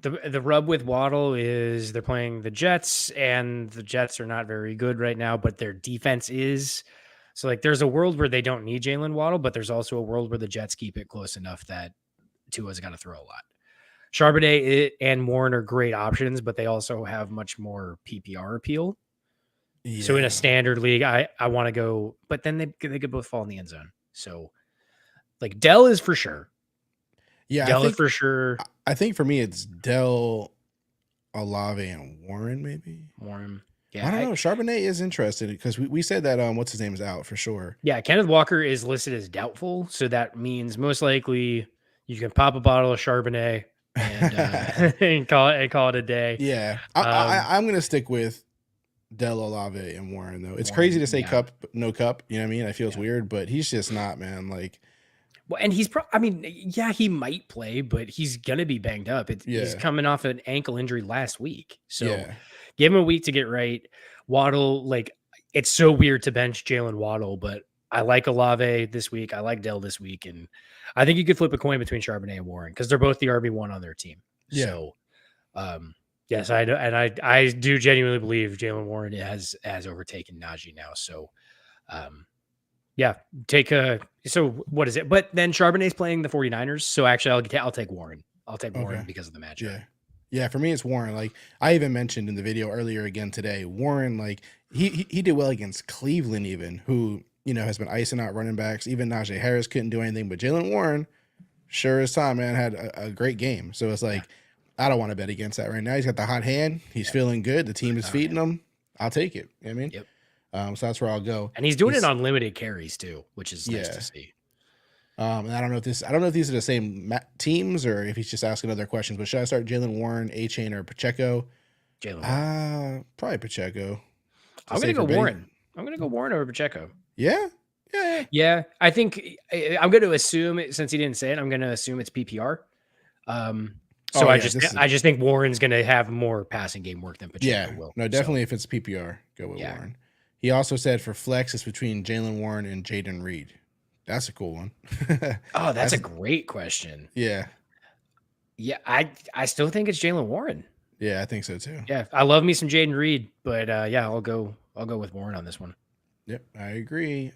the rub with Waddle is they're playing the Jets, and the Jets are not very good right now, but their defense is. So like there's a world where they don't need Jalen Waddle, but there's also a world where the Jets keep it close enough that Tua's got to throw a lot. Charbonnet and Warren are great options, but they also have much more PPR appeal. Yeah. So in a standard league, I want to go, but then they could both fall in the end zone. So like Dell is for sure. Yeah, Dell is for sure. I think for me it's Dell, Olave, and Warren maybe. Warren. Yeah, I don't know. Charbonnet is interested because we said that what's his name is out for sure. Yeah, Kenneth Walker is listed as doubtful, so that means most likely you can pop a bottle of Charbonnet and call it a day. Yeah, I'm gonna stick with Dell Olave and Warren though. It's crazy Warren, to say yeah, Cup, but no Cup. You know what I mean? It feels yeah. weird, but he's just not, man. Like, Well, and he's I mean, yeah, he might play, but he's gonna be banged up. He's yeah, coming off an ankle injury last week, so yeah, give him a week to get right. Waddle, like, it's so weird to bench Jalen Waddle, but I like Olave this week. I like Dell this week, and I think you could flip a coin between Charbonnet and Warren because they're both the RB1 on their team. yeah, So, yes, I do, and I do genuinely believe Jalen Warren has overtaken Najee now. So, yeah, so what is it? But then Charbonnet's playing the 49ers. So actually I'll take Warren. I'll take Warren okay, because of the matchup. yeah. Yeah, for me it's Warren. Like I even mentioned in the video earlier again today, Warren, like he did well against Cleveland, even who, you know, has been icing out running backs. Even Najee Harris couldn't do anything, but Jalen Warren, sure as time, man, had a great game. So it's like I don't want to bet against that right now. He's got the hot hand. He's feeling good. The team is feeding him. I'll take it. You know what I mean? Yep. So that's where I'll go. And he's doing it on limited carries too, which is nice Yeah. to see. And I don't know if these are the same teams or if he's just asking other questions. But should I start Jalen Warren, A-Chain, or Pacheco? Jalen Warren. Probably Pacheco. I'm gonna go Warren. I'm gonna go Warren over Pacheco. Yeah. Yeah. I think I'm gonna assume since he didn't say it, I'm gonna assume it's PPR. So I just think Warren's gonna have more passing game work than Pacheco will. No, definitely if it's PPR, go with Warren. He also said for flex, it's between Jalen Warren and Jaden Reed. That's a cool one. Oh, that's a great question. Yeah. Yeah, I still think it's Jalen Warren. Yeah, I think so too. Yeah, I love me some Jaden Reed, but yeah, I'll go with Warren on this one. Yep, I agree.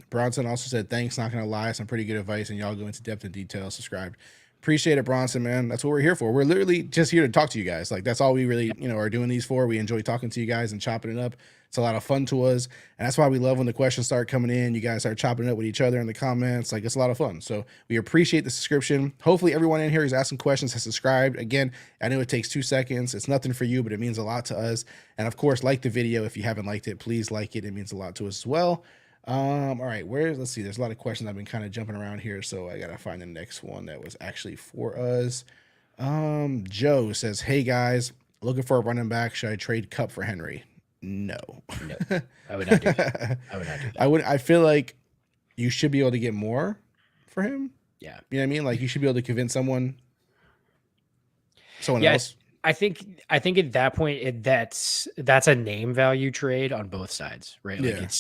Bronson also said, thanks, not gonna lie, some pretty good advice, and y'all go into depth and detail. Subscribed. Appreciate it, Bronson, man. That's what we're here for. We're literally just here to talk to you guys. Like that's all we really, are doing these for. We enjoy talking to you guys and chopping it up. It's a lot of fun to us. And that's why we love when the questions start coming in. You guys start chopping it up with each other in the comments. Like it's a lot of fun. So we appreciate the subscription. Hopefully everyone in here who's asking questions has subscribed. Again, I know it takes 2 seconds. It's nothing for you, but it means a lot to us. And of course, like the video. If you haven't liked it, please like it. It means a lot to us as well. All right, let's see. There's a lot of questions. I've been kind of jumping around here, so I gotta find the next one that was actually for us. Joe says, hey guys, looking for a running back. Should I trade Cup for Henry? No. I would not do that. I feel like you should be able to get more for him. Yeah. You know what I mean? Like you should be able to convince someone else. I think at that point that's a name value trade on both sides, right? Like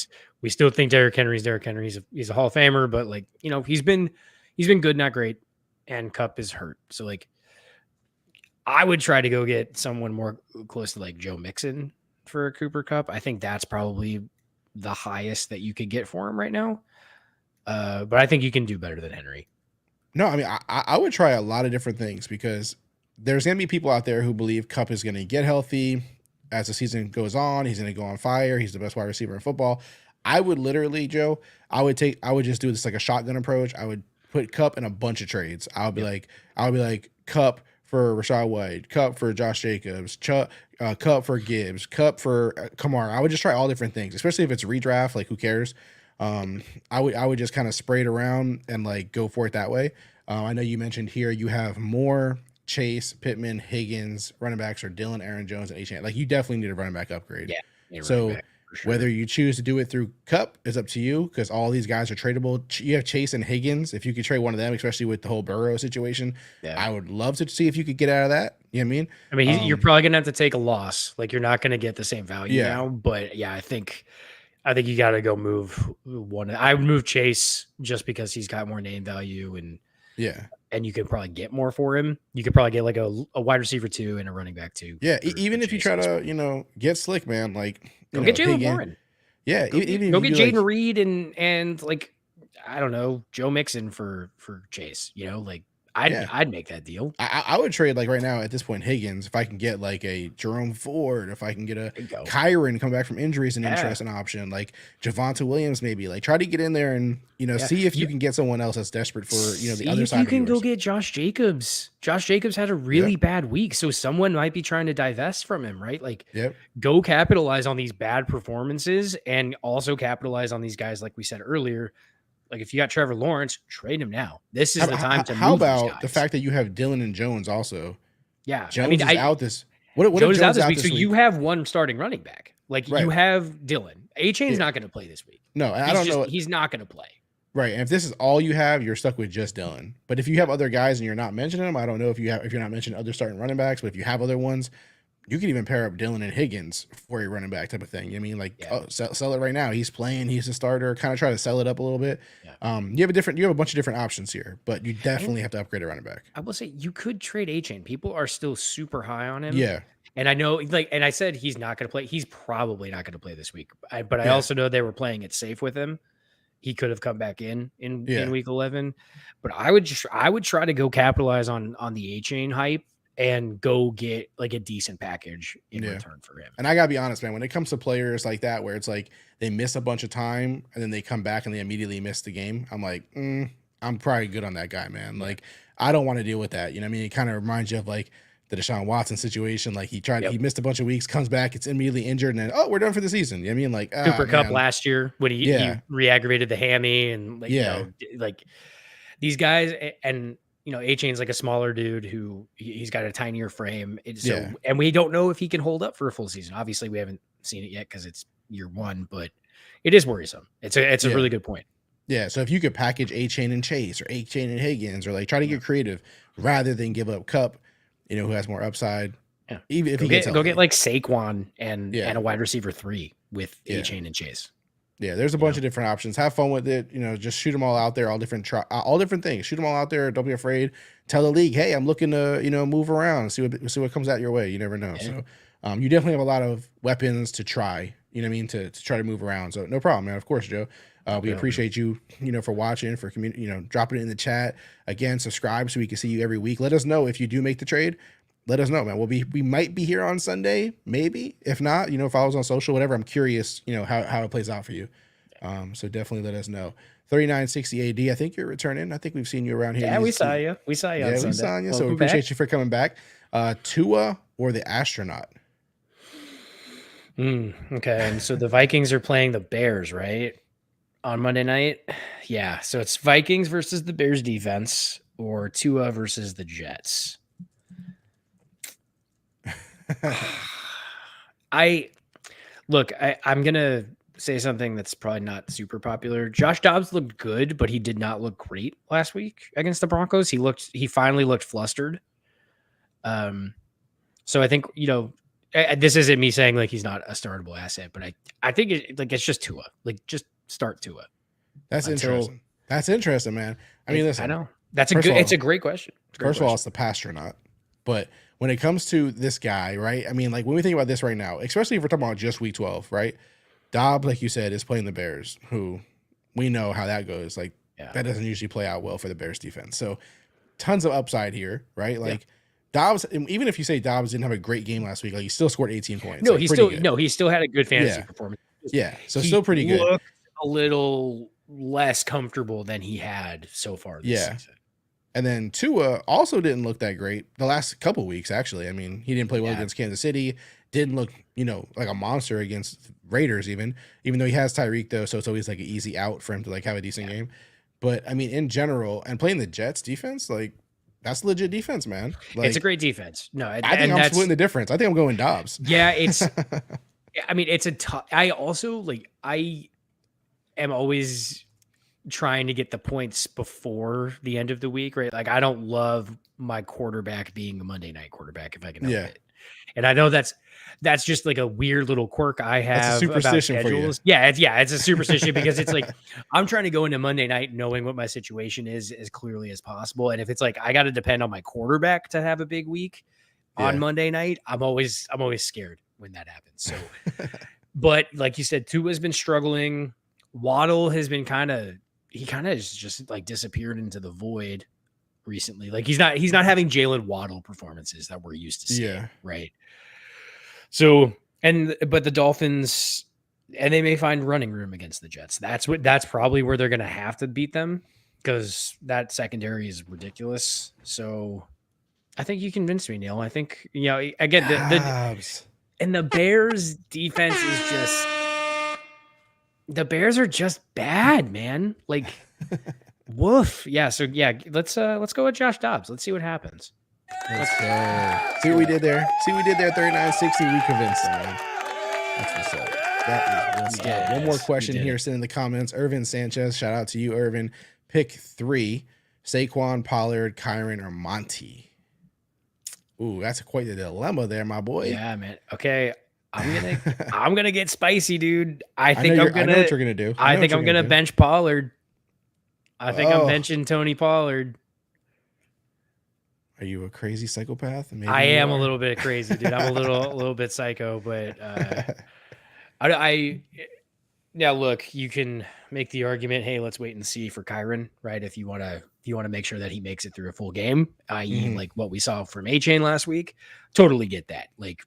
we still think Derrick Henry's Derrick Henry. He's a Hall of Famer, but like, he's been good, not great, and Cup is hurt. So like I would try to go get someone more close to like Joe Mixon for a Cooper Cup. I think that's probably the highest that you could get for him right now. But I think you can do better than Henry. No, I mean, I would try a lot of different things because there's going to be people out there who believe Cup is going to get healthy as the season goes on. He's going to go on fire. He's the best wide receiver in football. I would literally, Joe, I would just do this like a shotgun approach. I would put Cup in a bunch of trades. I would be like Cup for Rachaad White, Cup for Josh Jacobs, Cup for Gibbs, Cup for Kamara. I would just try all different things, especially if it's redraft. Like, who cares? I would just kind of spray it around and like go for it that way. I know you mentioned here you have more Chase, Pittman, Higgins, running backs, or Dylan, Aaron Jones, and H. Like you definitely need a running back upgrade. Yeah. So whether you choose to do it through Cup is up to you because all these guys are tradable. You have Chase and Higgins. If you could trade one of them, especially with the whole Burrow situation, I would love to see if you could get out of that. You know what I mean? I mean, you're probably gonna have to take a loss. Like you're not gonna get the same value now. But yeah, I think you got to go move one. I would move Chase just because he's got more name value and you could probably get more for him. You could probably get like a wide receiver 2 and a running back 2. Yeah, even if you try to get slick, man, like go get Jalen Warren. Yeah, go get Jaden Reed and like I don't know, Joe Mixon for Chase. Like I'd make that deal. I would trade like right now at this point Higgins if I can get like a Jerome Ford, if I can get a Kyron come back from injuries and interesting option, like Javonte Williams maybe. Like try to get in there and see if you can get someone else that's desperate for the other side. You can go get Josh Jacobs. Josh Jacobs had a really bad week, so someone might be trying to divest from him, right? Like go capitalize on these bad performances and also capitalize on these guys like we said earlier. Like if you got Trevor Lawrence, trade him now. This is the time to. How about the fact that you have Dylan and Jones also? Yeah, Jones is out this. What Jones if out this week? So you have one starting running back. Like Right. you have Dylan. A-Chain's Yeah. not going to play this week. No, and I He's don't just, know. he's not going to play. Right. And if this is all you have, you're stuck with just Dylan. But if you have other guys and you're not mentioning them, I don't know if you're not mentioning other starting running backs, but if you have other ones, you can even pair up Dylan and Higgins for a running back type of thing. You know what I mean? Like, Yeah. oh, sell it right now. He's playing. He's a starter. Kind of try to sell it up a little bit. Yeah. You have a bunch of different options here, but you definitely have to upgrade a running back. I will say you could trade A-Chain. People are still super high on him. Yeah. And I know, like, and I said he's not going to play. He's probably not going to play this week. But I Yeah. also know they were playing it safe with him. He could have come back in week 11. But I would try to go capitalize on the A-Chain hype and go get like a decent package in return for him. And I gotta be honest, man, when it comes to players like that, where it's like they miss a bunch of time and then they come back and they immediately miss the game, I'm like, I'm probably good on that guy, man. Like, I don't want to deal with that. You know what I mean? It kind of reminds you of like the Deshaun Watson situation. Like he missed a bunch of weeks, comes back, it's immediately injured, and then, oh, we're done for the season. You know what I mean? Like Cooper Kupp last year when he re-aggravated the hammy and like, you know, like these guys, and you know, A-Chain's like a smaller dude who he's got a tinier frame. And we don't know if he can hold up for a full season. Obviously we haven't seen it yet because it's year one, but it is worrisome. It's a really good point. Yeah. So if you could package A-Chain and Chase or A-Chain and Higgins, or like try to get creative rather than give up Kupp, you know, who has more upside. Yeah. Even if go get like Saquon and a wide receiver 3 with A-Chain and Chase. Yeah, there's a bunch of different options. Have fun with it. You know, just shoot them all out there, all different things. Shoot them all out there. Don't be afraid. Tell the league, hey, I'm looking to, you know, move around, see what comes out your way. You never know. Yeah. So you definitely have a lot of weapons to try. You know what I mean? To try to move around. So no problem, man. Of course, Joe. We appreciate you, you know, for watching, for community, you know, dropping it in the chat. Again, subscribe so we can see you every week. Let us know if you do make the trade. Let us know, man. We might be here on Sunday, maybe. If not, you know, follow us on social, whatever. I'm curious, you know, how it plays out for you. So definitely let us know. 3960 AD, I think you're returning. I think we've seen you around here. Yeah, we saw you. We saw you on Sunday. We saw you. Welcome so we appreciate you for coming back. Tua or the astronaut? Okay, and so the Vikings are playing the Bears, right? On Monday night? Yeah, so it's Vikings versus the Bears defense or Tua versus the Jets. I'm going to say something that's probably not super popular. Josh Dobbs looked good, but he did not look great last week against the Broncos. He finally looked flustered. So I think, you know, this isn't me saying like he's not a startable asset, but I think it's just Tua. Like just start Tua. That's interesting. That's interesting, man. I mean, listen, I know it's a great question. First of all, it's the Pastronaut, but when it comes to this guy, right? I mean, like when we think about this right now, especially if we're talking about just week 12, right? Dobbs, like you said, is playing the Bears, who we know how that goes. Like that doesn't usually play out well for the Bears defense. So tons of upside here, right? Like Dobbs, even if you say Dobbs didn't have a great game last week, like he still scored 18 points. No, he still had a good fantasy performance. Yeah, so still pretty good. Looked a little less comfortable than he had so far this season. And then Tua also didn't look that great the last couple weeks, actually. I mean, he didn't play well against Kansas City. Didn't look, you know, like a monster against Raiders even though he has Tyreek, though, so it's always like an easy out for him to like have a decent game. But, I mean, in general, and playing the Jets defense, like, that's legit defense, man. Like, it's a great defense. No, I think I'm splitting the difference. I think I'm going Dobbs. Yeah, it's – I mean, it's a tough – I also, like, I am always – trying to get the points before the end of the week, right? Like I don't love my quarterback being a Monday night quarterback if I can help it. And I know that's just like a weird little quirk I have. That's a superstition about schedules. For you. It's a superstition because it's like I'm trying to go into Monday night knowing what my situation is as clearly as possible. And if it's like I got to depend on my quarterback to have a big week on Monday night, I'm always scared when that happens. So, but like you said, Tua's been struggling. Waddle has been kind of just like disappeared into the void recently. Like he's not having Jalen Waddle performances that we're used to seeing. Right. So, but the Dolphins, and they may find running room against the Jets. That's probably where they're going to have to beat them because that secondary is ridiculous. So I think you convinced me, Neil. I think, you know, again, and the Bears defense is just, the Bears are just bad, man. Like, woof. Yeah. So let's go with Josh Dobbs. Let's see what happens. Let's go. See what we did there. 3960. We convinced them, man. That's what's up. That is what's up. One more Yes, we question did here, it. sent in the comments. Irvin Sanchez, shout out to you, Irvin. Pick 3: Saquon, Pollard, Kyron, or Monty. Ooh, that's quite a dilemma there, my boy. Yeah, man. Okay, I'm gonna get spicy, dude. I I think know I'm what gonna you're gonna do. I know think what I'm you're gonna do. bench Pollard. I think I'm Oh, benching Tony Pollard. are you a crazy psychopath? Maybe I you am a are. little bit crazy, dude. I'm a little bit psycho, but I yeah, look, you can make the argument, hey, let's wait and see for Kyron, right? If you want to make sure that he makes it through a full game, i.e., Mhm. like what we saw from A-Chain last week, totally get that. Like,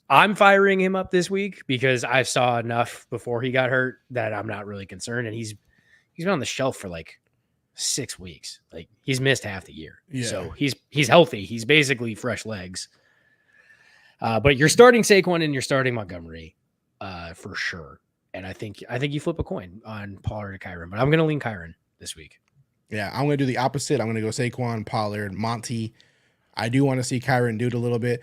I'm firing him up this week because I saw enough before he got hurt that I'm not really concerned, and he's been on the shelf for like 6 weeks. Like, he's missed half the year, Yeah. so he's healthy. He's basically fresh legs. But you're starting Saquon and you're starting Montgomery, for sure. And I think you flip a coin on Pollard or Kyron, but I'm going to lean Kyron this week. Yeah, I'm going to do the opposite. I'm going to go Saquon, Pollard, Monty. I do want to see Kyron do it a little bit.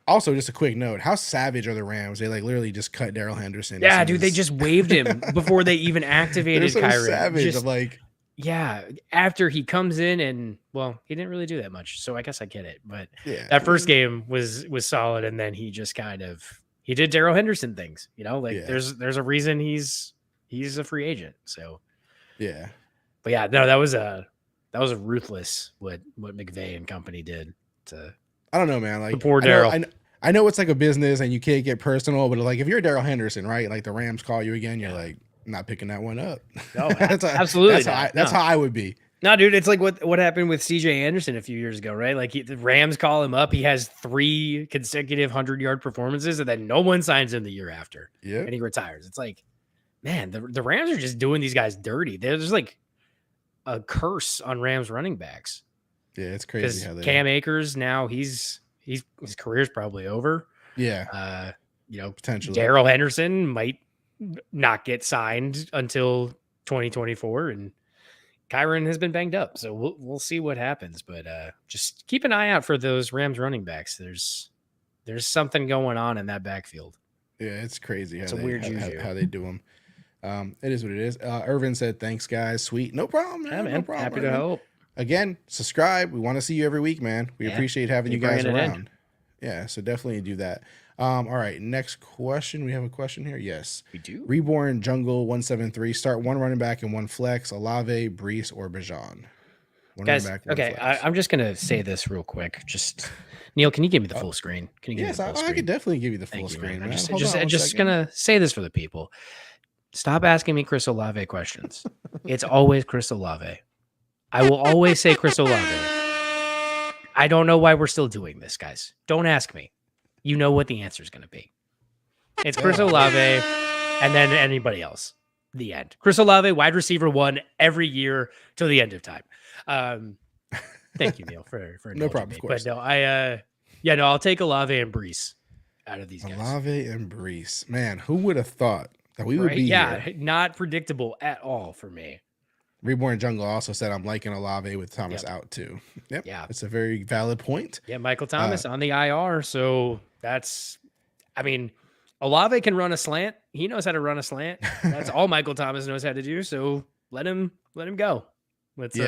Also, just a quick note: how savage are the Rams? They like literally just cut Darrell Henderson. Yeah, dude, they just waived him before they even activated They're so Kyron. savage. Just, I'm like, yeah, after he comes in and well, he didn't really do that much, so I guess I get it. But yeah, that first game was solid, and then he just kind of he did Darrell Henderson things. You know, like Yeah. there's a reason he's a free agent. So yeah, but yeah, no, that was a ruthless what McVay and company did to I don't know, man. Like, poor Darrell. I know it's like a business and you can't get personal, but like if you're Darrell Henderson, right? Like the Rams call you again, you're like, I'm not picking that one up. No, absolutely. That's how I would be. No, dude, it's like what happened with CJ Anderson a few years ago, right? Like the Rams call him up, he has 3 consecutive 100-yard performances, and then no one signs him the year after, Yeah, and he retires. It's like, man, the Rams are just doing these guys dirty. There's like a curse on Rams running backs. yeah, it's crazy how Because they. Cam Akers now his career's probably over. Yeah, potentially. Darrell Henderson might not get signed until 2024, and Kyron has been banged up, so we'll see what happens. But just keep an eye out for those Rams running backs. There's something going on in that backfield. Yeah, it's crazy It's how a they weird juju. how they do them. It is what it is. Irvin said, "Thanks, guys. Sweet, no problem, man. Yeah, man. No problem. Happy to Irvin. help. Again, subscribe. We want to see you every week, man. We Yeah, appreciate having you keep guys bringing it in. around. Yeah, so definitely do that. All right, next question. We have a question here. Yes. We do. Reborn Jungle 173. Start one running back and one flex. Olave, Brees, or Bajan. One Guys, running back, one okay, flex. I'm just gonna say this real quick. Just Neil, can you give me the full screen? Can you give Yes, me the I full could screen? definitely give you the full Thank you, screen, man. man. I'm Hold on one just second. gonna say this for the people. Stop asking me Chris Olave questions. It's always Chris Olave. I will always say Chris Olave. I don't know why we're still doing this, guys. Don't ask me. You know what the answer is going to be. It's Chris Olave and then anybody else. The end. Chris Olave, wide receiver 1 every year till the end of time. Thank you, Neil, for No indulging problem, me. of course. But no, I'll take Olave and Brees out of these guys. Olave and Brees. Man, who would have thought that we would Right? be Yeah, here? not predictable at all for me. Reborn Jungle also said I'm liking Olave with Thomas out too. Yep. Yeah. It's a very valid point. Yeah, Michael Thomas on the IR. So Olave can run a slant. He knows how to run a slant. That's all Michael Thomas knows how to do. So let him go. Let's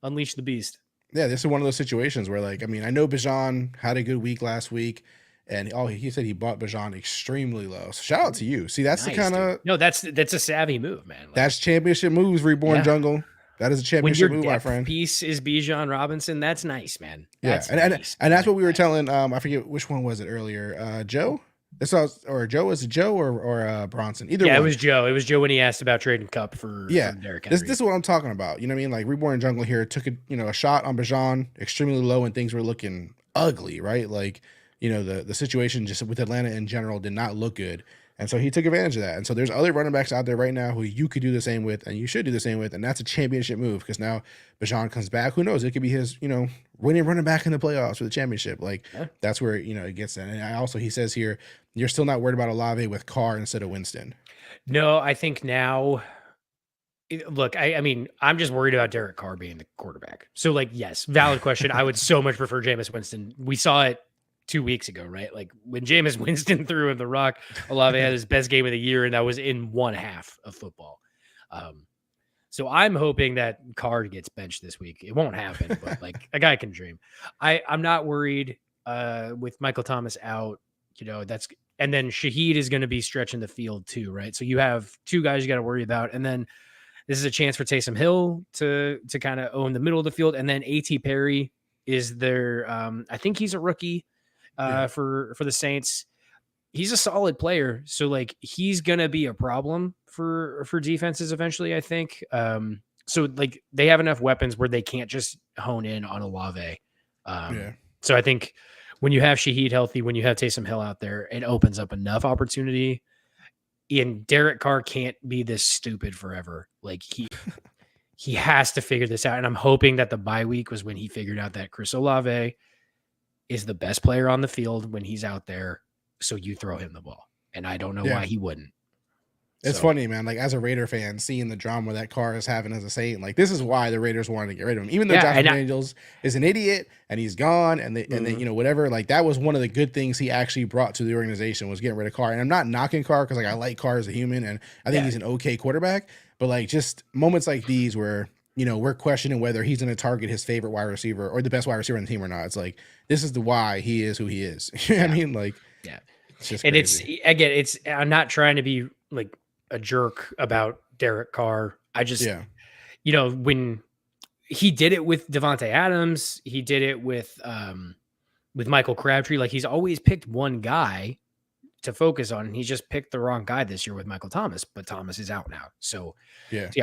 unleash the beast. Yeah, this is one of those situations where, like, I mean, I know Bajan had a good week last week, and he said he bought Bajan extremely low. So shout out to you. See, that's Nice, the kind of no, that's a savvy move, man. Like, that's championship moves. Reborn Yeah. Jungle. That is a when championship your move, my depth friend. piece is Bijan Robinson. That's nice, man. Yeah, That's and nice. and that's I what we were like that. telling. I forget which one was it earlier. Joe. This was Joe. Was it Joe or Bronson? Either Yeah, one. it was Joe. It was Joe when he asked about trading Cup for Derrick Henry. This is what I'm talking about. You know what I mean? Like Reborn Jungle here took a shot on Bajan extremely low and things were looking ugly, right? Like, the situation just with Atlanta in general did not look good. And so he took advantage of that. And so there's other running backs out there right now who you could do the same with and you should do the same with. And that's a championship move because now Bajan comes back. Who knows? It could be his, winning running back in the playoffs for the championship. Like that's where, it gets in. And he says here, you're still not worried about Olave with Carr instead of Winston. No, I think now. Look, I mean, I'm just worried about Derek Carr being the quarterback. So, like, yes, valid question. I would so much prefer Jameis Winston. We saw it 2 weeks ago, right? Like when Jameis Winston threw in the rock, Olave had his best game of the year, and that was in one half of football. So I'm hoping that Carr gets benched this week. It won't happen, but like a guy can dream. I'm not worried with Michael Thomas out. And then Shaheed is going to be stretching the field too, right? So you have two guys you got to worry about, and then this is a chance for Taysom Hill to kind of own the middle of the field, and then A.T. Perry is there. I think he's a rookie for the Saints. He's a solid player, so like he's gonna be a problem for defenses eventually, I think. So like they have enough weapons where they can't just hone in on Olave. So I think when you have Shaheed healthy, when you have Taysom Hill out there, it opens up enough opportunity. And Derek Carr can't be this stupid forever. Like he has to figure this out. And I'm hoping that the bye week was when he figured out that Chris Olave is the best player on the field when he's out there. So you throw him the ball. And I don't know why he wouldn't. It's funny, man. Like as a Raider fan, seeing the drama that Carr is having as a Saint, like this is why the Raiders wanted to get rid of him. Even though Josh McDaniels is an idiot and he's gone, and then whatever. Like that was one of the good things he actually brought to the organization was getting rid of Carr. And I'm not knocking Carr because like I like Carr as a human, and I think he's an okay quarterback. But like just moments like these where we're questioning whether he's going to target his favorite wide receiver or the best wide receiver on the team or not. It's like this is the why he is who he is. You know what I mean? Like it's just crazy. I'm not trying to be like a jerk about Derek Carr. I just, when he did it with Devontae Adams, he did it with Michael Crabtree. Like he's always picked one guy to focus on, and he just picked the wrong guy this year with Michael Thomas. But Thomas is out now, so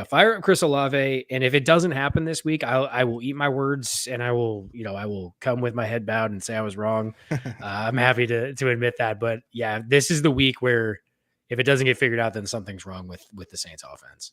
fire up Chris Olave. And if it doesn't happen this week, I will eat my words, and I will come with my head bowed and say I was wrong. I'm happy to admit that, but this is the week where, if it doesn't get figured out, then something's wrong with the Saints offense.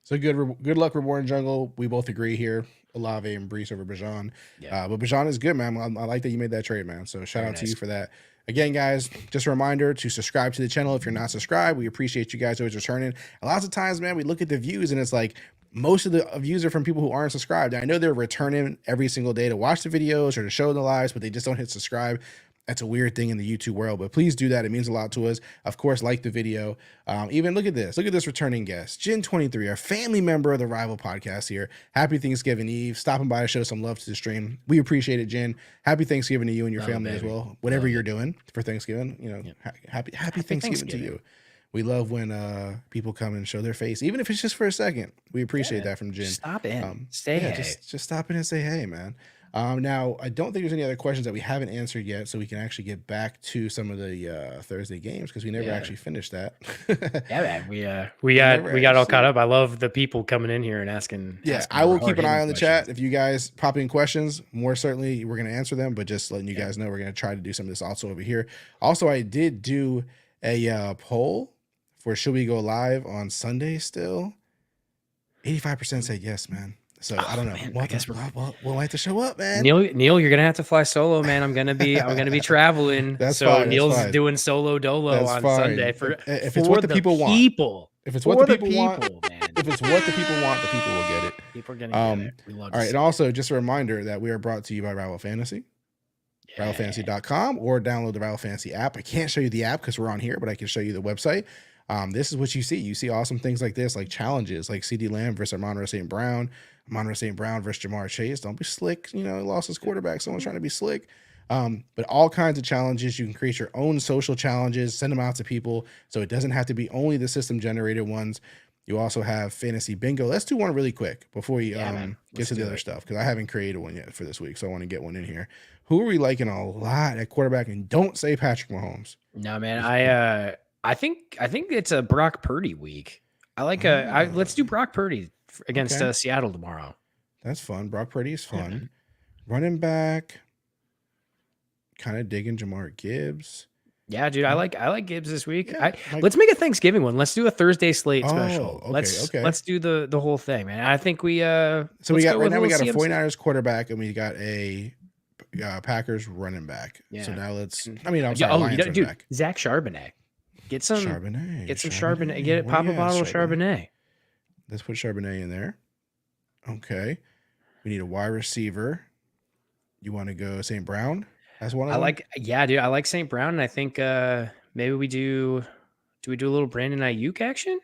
So good luck, Reborn Jungle. We both agree here. Olave and Breece over Bijan. But Bijan is good, man. I like that you made that trade, man. So shout out to you for that. Again, guys, just a reminder to subscribe to the channel if you're not subscribed. We appreciate you guys always returning. A lot of times, man, we look at the views and it's like most of the views are from people who aren't subscribed. I know they're returning every single day to watch the videos or to show the lives, but they just don't hit subscribe. That's a weird thing in the YouTube world, but please do that. It means a lot to us. Of course, like the video. Even look at this. Look at this returning guest, Jin23, a family member of the Rival Podcast here. Happy Thanksgiving Eve. Stopping by to show some love to the stream. We appreciate it, Jin. Happy Thanksgiving to you and your family as well. Whatever you're doing for Thanksgiving, happy Thanksgiving to you. We love when people come and show their face, even if it's just for a second. We appreciate that from Jin. Stop in. Say hey. Just stop in and say hey, man. Now, I don't think there's any other questions that we haven't answered yet, so we can actually get back to some of the Thursday games because we never actually finished that. Man, we got all caught up. I love the people coming in here and asking. I will keep an eye on the chat. If you guys pop in questions, more certainly we're going to answer them, but just letting you guys know we're going to try to do some of this also over here. Also, I did do a poll for should we go live on Sunday still. 85% said yes, man. So I don't know. Man, I guess we'll have to show up, man. Neil, you're gonna have to fly solo, man. I'm gonna be traveling. That's so fine, Neil's doing solo dolo on Sunday if it's what the people want. If it's what the people want, man. If it's what the people want, the people will get it. People are gonna get it. We love all right, and also just a reminder that we are brought to you by Rival Fantasy. RivalFantasy.com, or download the Rival Fantasy app. I can't show you the app because we're on here, but I can show you the website. This is what you see. You see awesome things like this, like challenges, like CeeDee Lamb versus Amon-Ra St. Brown, Amon-Ra St. Brown versus Jamar Chase. Don't be slick. He lost his quarterback. Someone's trying to be slick. But all kinds of challenges. You can create your own social challenges, send them out to people. So it doesn't have to be only the system generated ones. You also have fantasy bingo. Let's do one really quick before you get to the other stuff, because I haven't created one yet for this week. So I want to get one in here. Who are we liking a lot at quarterback? And don't say Patrick Mahomes. No, man. I think it's a Brock Purdy week. I like let's do Brock Purdy against Seattle tomorrow. That's fun. Brock Purdy is fun. Running back, kind of digging Jamar Gibbs. Yeah, dude, I like Gibbs this week. Yeah, let's make a Thanksgiving one. Let's do a Thursday slate special. Let's do the whole thing, man. I think we so we got right now we got a 49ers quarterback and we got a Packers running back. Yeah. So now let's I'm sorry, Lions running back. Zach Charbonnet. Get some Charbonnet. Get it. Pop a bottle of Charbonnet. Let's put Charbonnet in there. Okay. We need a wide receiver. You want to go St. Brown? That's one of I them. like, yeah, dude. I like St. Brown, and I think maybe we do. Do we do a little Brandon Ayuk action?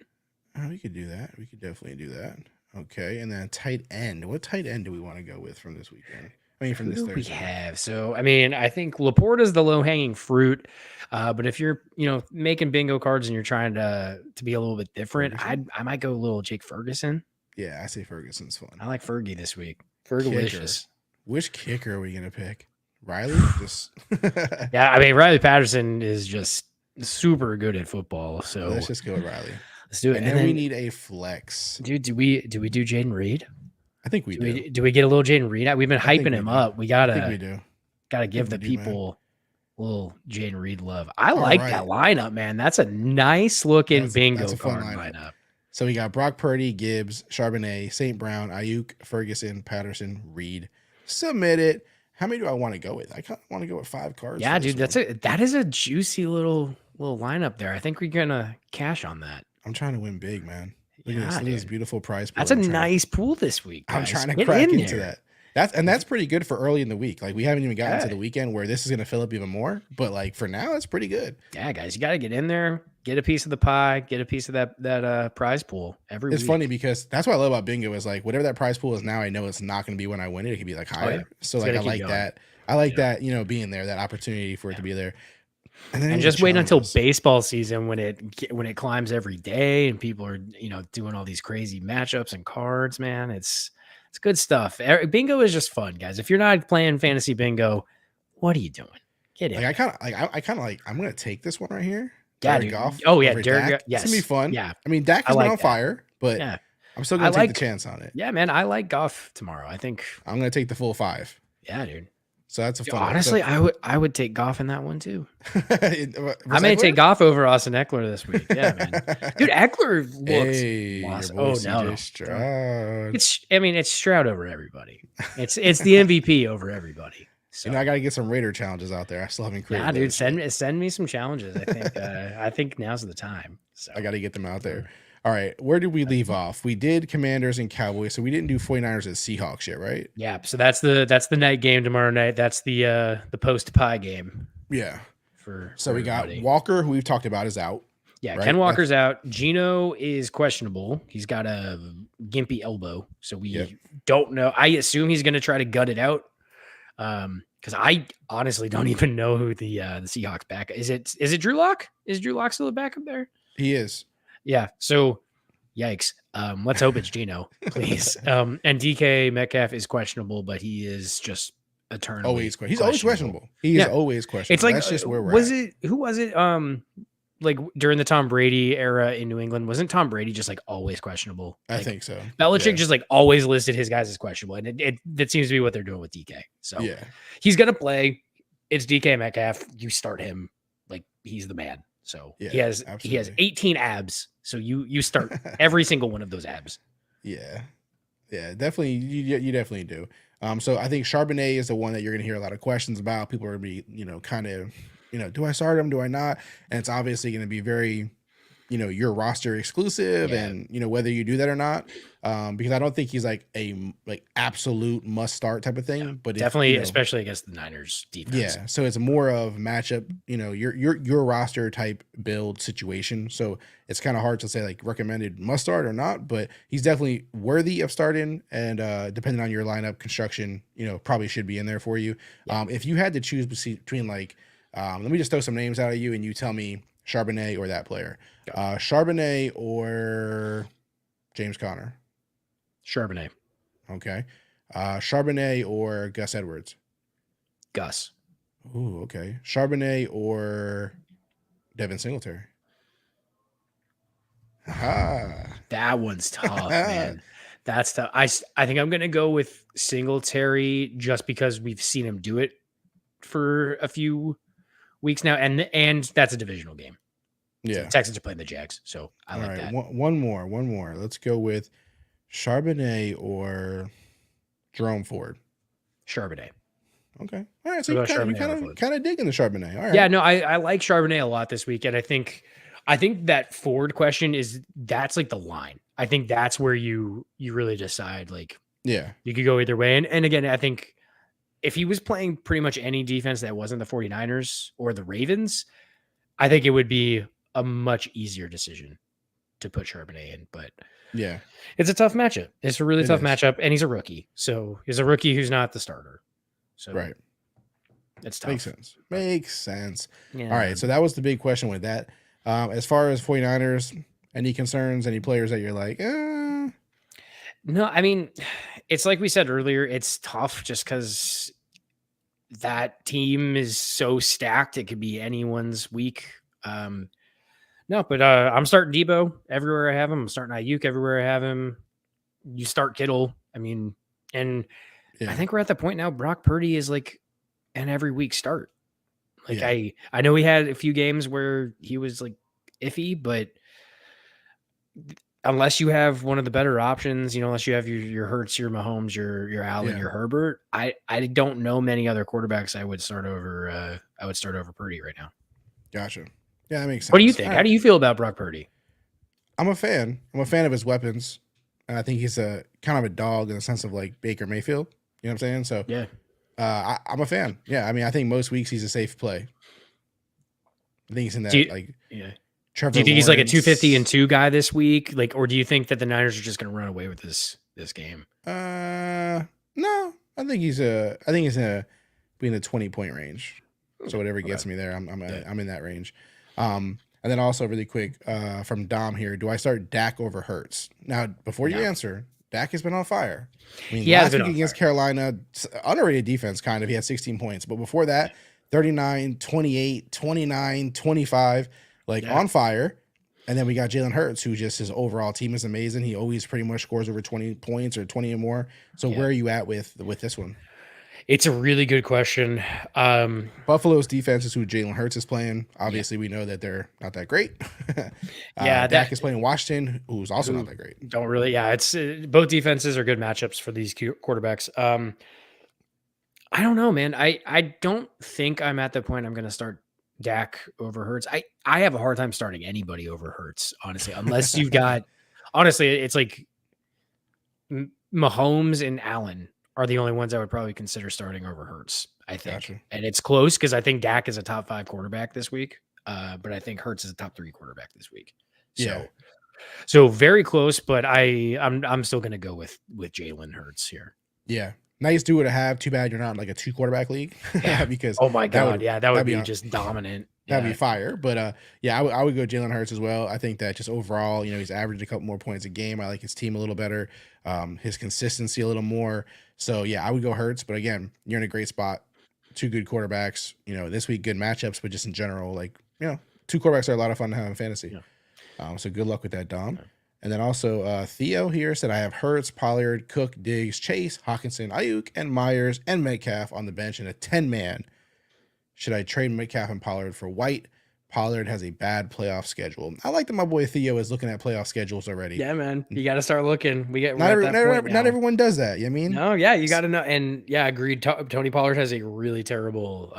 Oh, we could do that. We could definitely do that. Okay, and then tight end. What tight end do we want to go with from this weekend? I mean, from Who this do we Thursday. have? So, I mean, I think Laporta's the low hanging fruit. But if you're, making bingo cards and you're trying to be a little bit different, Ferguson? I might go a little Jake Ferguson. Yeah, I say Ferguson's fun. I like Fergie this week. Kicker. Fergalicious. Which kicker are we gonna pick? Riley? Just Yeah, I mean, Riley Patterson is just super good at football. So let's just go with Riley. let's do it. And then we need a flex. Dude, do we do Jaden Reed? I think we do. Do we get a little Jaden Reed? We've been I think hyping we him do. up. We I think we do. gotta give the we do, man. people a little Jaden Reed love. I like that lineup, man. That's a nice looking That's bingo a fun card lineup. lineup. So we got Brock Purdy, Gibbs, Charbonnet, St. Brown, Ayuk, Ferguson, Patterson, Reed. Submit it. How many do I want to go with? I kind of want to go with 5 cards. Yeah, dude, that is a juicy little lineup there. I think we're gonna cash on that. I'm trying to win big, man. Look Yeah, at this beautiful prize pool. That's a nice pool this week. I'm guys. trying to Get crack in into there. that. That's pretty good for early in the week. Like we haven't even gotten to Yeah. the weekend where this is going to fill up even more. But like for now, it's pretty good. Yeah, guys, you got to get in there, get a piece of the pie, get a piece of that prize pool every It's week. funny because that's what I love about bingo is like whatever that prize pool is now, I know it's not going to be when I win it. It could be like higher. yeah. So It's like I gonna keep like going. that. I like that, being there, that opportunity for it to be there. And just wait until baseball season when it climbs every day and people are doing all these crazy matchups and cards. Man, it's good stuff. Bingo is just fun, guys. If you're not playing fantasy bingo, what are you doing? Get in. Like I kind of like I'm gonna take this one right here. Yeah, Jared dude. Goff Oh yeah, over Jared Dak. Goff. Yes, It's gonna be fun. Yeah, I mean Dak I has like been on that. fire, but yeah, I'm still gonna take the chance on it. Yeah, man, I like Goff tomorrow. I think I'm gonna take the full 5. Yeah, dude. So that's a fun Honestly, I would take Goff in that one too. I may take Goff over Austin Eckler this week. Yeah, man. Dude, Eckler looks your boy no. CJ Stroud. It's Stroud over everybody. It's the MVP over everybody. So I gotta get some Raider challenges out there. I still haven't created. yeah, dude, those, send me some challenges. I think now's the time. So I gotta get them out there. All right, where did we leave off? We did Commanders and Cowboys, so we didn't do 49ers and Seahawks yet, right? yeah, so that's the night game tomorrow night. That's the post pie game. Yeah. So we got everybody. Walker, who we've talked about, is out. Yeah, right? Ken Walker's out. Gino is questionable. He's got a gimpy elbow, so we don't know. I assume he's going to try to gut it out. Because I honestly don't even know who the Seahawks back is. It Drew Lock? Is Drew Lock still the backup there? He is. Yeah. So, yikes. Let's hope it's Gino, please. And DK Metcalf is questionable, but he is just eternally Always questionable. He's always questionable. He is always questionable. It's like that's just where we're at. Who was it? Like during the Tom Brady era in New England, wasn't Tom Brady just like always questionable? I think so. Belichick just like always listed his guys as questionable, and that seems to be what they're doing with DK. So yeah, he's gonna play. It's DK Metcalf. You start him like he's the man. So he has 18 abs. So you start every single one of those abs. Yeah, definitely. You definitely do. So I think Charbonnet is the one that you're gonna hear a lot of questions about. People are gonna be kind of do I start him? Do I not? And it's obviously going to be very, your roster exclusive and, whether you do that or not. Because I don't think he's like a absolute must start type of thing, but definitely, especially against the Niners defense. Yeah. So it's more of matchup, your roster type build situation. So it's kind of hard to say like recommended must start or not, but he's definitely worthy of starting. And depending on your lineup construction, probably should be in there for you. Yeah. If you had to choose between like, let me just throw some names out at you and you tell me Charbonnet or that player. Charbonnet or James Conner? Charbonnet. Okay. Charbonnet or Gus Edwards? Gus. Ooh, okay. Charbonnet or Devin Singletary? That one's tough, man. That's tough. I think I'm going to go with Singletary just because we've seen him do it for a few weeks now, and that's a divisional game. Yeah, so Texans are playing the Jags, so I like that. One more. Let's go with Charbonnet or Jerome Ford. Charbonnet. Okay, all right. So you're kind of digging the Charbonnet. All right. Yeah, no, I like Charbonnet a lot this week, and I think that Ford question that's like the line. I think that's where you really decide. Like, yeah, you could go either way, and again, I think if he was playing pretty much any defense that wasn't the 49ers or the Ravens, I think it would be a much easier decision to put Charbonnet in. But Yeah, it's a tough matchup. It's a really it tough is. matchup, and he's a rookie. So he's a rookie who's not the starter. So Right. it's tough. Makes sense. Makes sense. Yeah. All right. So that was the big question with that. As far as 49ers, any concerns, any players that you're like, No, I mean, it's like we said earlier, it's tough just because that team is so stacked. It could be anyone's week. No, but I'm starting Debo everywhere I have him. I'm starting Ayuk everywhere I have him. You start Kittle. I mean, and yeah, I think we're at the point now. Brock Purdy is like an every week start. Like yeah. I know he had a few games where he was like iffy, but unless you have one of the better options, unless you have your Hurts, your Mahomes, your Allen, Yeah. your Herbert, I don't know many other quarterbacks I would start over Purdy right now. Gotcha. Yeah, that makes sense. What do you think? All How right. do you feel about Brock Purdy? I'm a fan. I'm a fan of his weapons. And I think he's a kind of a dog in the sense of like Baker Mayfield. You know what I'm saying? So Yeah. I'm a fan. Yeah. I mean, I think most weeks he's a safe play. I think he's in that Yeah. Trevor Do you think he's like a Lawrence. 250-2 guy this week? Like, or do you think that the Niners are just going to run away with this game? No. I think he's in the 20-point range. So whatever gets me there, I'm in that range. And then also really quick, from Dom here, do I start Dak over Hurts? Now, before you answer, Dak has been on fire. I mean, last week against Carolina, underrated defense, kind of. He had 16 points. But before that, 39, 28, 29, 25, on fire. And then we got Jalen Hurts, who just his overall team is amazing. He always pretty much scores over 20 points or 20 or more. So where are you at with this one? It's a really good question. Buffalo's defense is who Jalen Hurts is playing. Obviously, we know that they're not that great. Dak is playing Washington, who's also not that great. Don't really. Yeah, it's both defenses are good matchups for these quarterbacks. I don't know, man. I don't think I'm at the point I'm going to start Dak over Hurts. I have a hard time starting anybody over Hurts, honestly, unless you've got. Honestly, it's like Mahomes and Allen are the only ones I would probably consider starting over Hurts, I think. Gotcha. And it's close because I think Dak is a top 5 quarterback this week. But I think Hurts is a top 3 quarterback this week. So very close, but I'm still gonna go with Jalen Hurts here. Yeah. Nice duo to have. Too bad you're not in like a 2-quarterback league. Because oh my god, that would be just dominant. That'd be fire. But I would go Jalen Hurts as well. I think that just overall, he's averaged a couple more points a game. I like his team a little better, his consistency a little more. So yeah, I would go Hurts. But again, you're in a great spot. 2 good quarterbacks. This week good matchups, but just in general, 2 quarterbacks are a lot of fun to have in fantasy. Yeah. So good luck with that, Dom. Yeah. And then also Theo here said I have Hurts, Pollard, Cook, Diggs, Chase, Hawkinson, Ayuk, and Myers and Metcalf on the bench in a 10-man. Should I trade Metcalf and Pollard for White? Pollard has a bad playoff schedule. I like that my boy Theo is looking at playoff schedules already. Yeah, man. You got to start looking. Not everyone does that. You know what I mean? No, yeah, you got to know. And yeah, agreed. Tony Pollard has a really terrible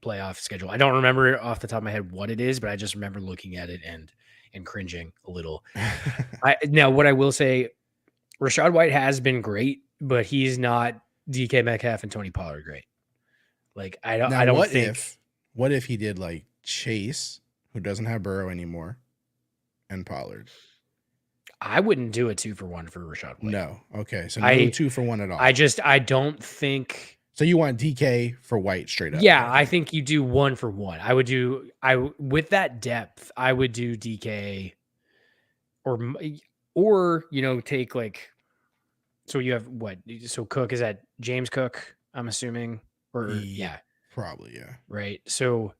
playoff schedule. I don't remember off the top of my head what it is, but I just remember looking at it and cringing a little. Now, what I will say, Rachaad White has been great, but he's not DK Metcalf and Tony Pollard great. Like I don't think. What if he did like Chase, who doesn't have Burrow anymore, and Pollard? I wouldn't do a 2-for-1 for Rachaad White. No. Okay. So no 2-for-1 at all. I don't think. So you want DK for White straight up? Yeah, I think you do 1-for-1. With that depth, I would do DK, or take like. So you have what? So Cook is that James Cook? I'm assuming, or yeah, probably yeah. Right. So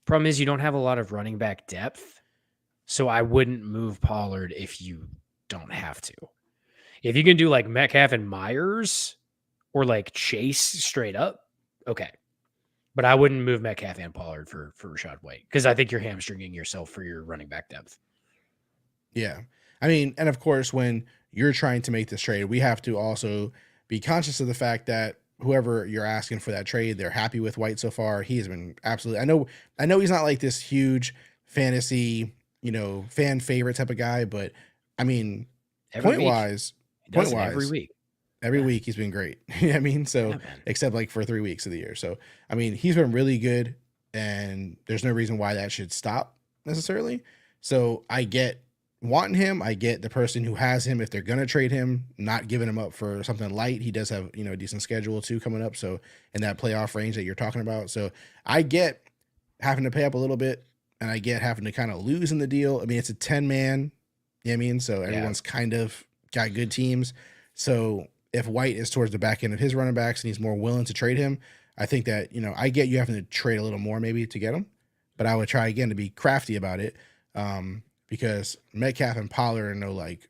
problem is you don't have a lot of running back depth, so I wouldn't move Pollard if you don't have to. If you can do like Metcalf and Myers. Or like Chase straight up, okay. But I wouldn't move Metcalf and Pollard for Rachaad White because I think you're hamstringing yourself for your running back depth. Yeah. I mean, and of course, when you're trying to make this trade, we have to also be conscious of the fact that whoever you're asking for that trade, they're happy with White so far. He has been absolutely, I know he's not like this huge fantasy, fan favorite type of guy, but I mean, point wise, every week. Every Yeah. week he's been great. You know what I mean? So Yeah, man. except like for 3 weeks of the year. So I mean, he's been really good, and there's no reason why that should stop necessarily. So I get wanting him. I get the person who has him if they're gonna trade him, not giving him up for something light. He does have, a decent schedule too coming up. So in that playoff range that you're talking about. So I get having to pay up a little bit, and I get having to kind of lose in the deal. I mean, it's a 10 man. You know what I mean? So Yeah. everyone's kind of got good teams. So if White is towards the back end of his running backs and he's more willing to trade him, I think that, I get you having to trade a little more maybe to get him, but I would try again to be crafty about it. Because Metcalf and Pollard are no like,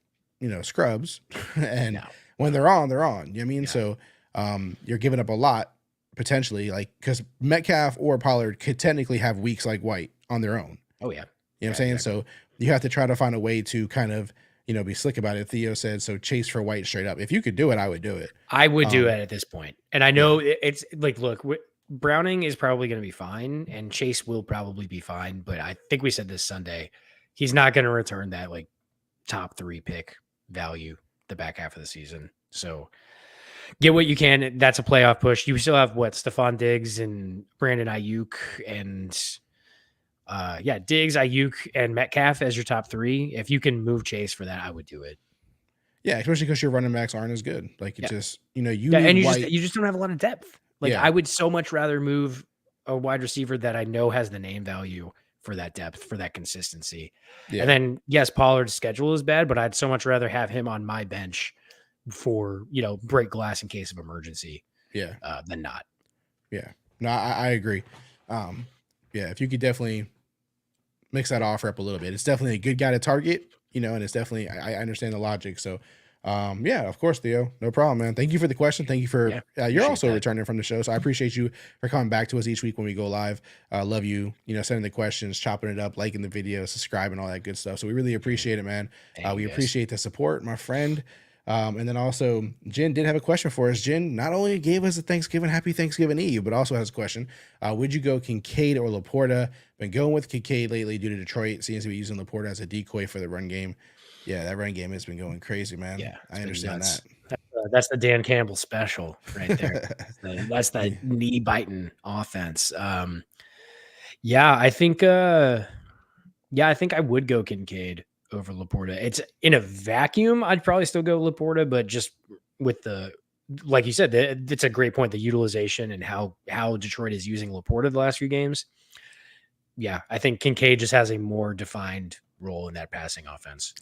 scrubs. And No. when they're on, they're on. You know what I mean? Yeah. So you're giving up a lot potentially, like, because Metcalf or Pollard could technically have weeks like White on their own. Oh, yeah. You know what I'm saying? Exactly. So you have to try to find a way to kind of, be slick about it. Theo said, so chase for White straight up. If you could do it, I would do it. I would do it at this point. And I know it's like, look, Browning is probably going to be fine and Chase will probably be fine. But I think we said this Sunday, he's not going to return that like top 3 pick value the back half of the season. So get what you can. That's a playoff push. You still have Stephon Diggs and Brandon Ayuk and Diggs, Ayuk, and Metcalf as your top 3. If you can move Chase for that, I would do it. Yeah, especially because your running backs aren't as good. Like it just, you need and White. you just don't have a lot of depth. Like I would so much rather move a wide receiver that I know has the name value for that depth, for that consistency. Yeah. And then yes, Pollard's schedule is bad, but I'd so much rather have him on my bench for, break glass in case of emergency. Yeah. Than not. Yeah. No, I agree. If you could definitely mix that offer up a little bit. It's definitely a good guy to target, and it's definitely, I understand the logic. So, of course, Theo, no problem, man. Thank you for the question. Thank you for, you're also returning from the show. So I appreciate you for coming back to us each week when we go live. Love you, sending the questions, chopping it up, liking the video, subscribing, all that good stuff. So we really appreciate it, man. We appreciate the support, my friend. And then also Jen did have a question for us. Jen not only gave us a happy Thanksgiving Eve, but also has a question. Would you go Kincaid or Laporta? Been going with Kincaid lately due to Detroit. Seems to be using Laporta as a decoy for the run game. Yeah, that run game has been going crazy, man. Yeah, I understand that. That's the Dan Campbell special right there. That's that knee biting offense. I think I think I would go Kincaid over Laporta. It's in a vacuum. I'd probably still go Laporta, but just with the, like you said, it's a great point. The utilization and how Detroit is using Laporta the last few games. Yeah, I think Kincaid just has a more defined role in that passing offense.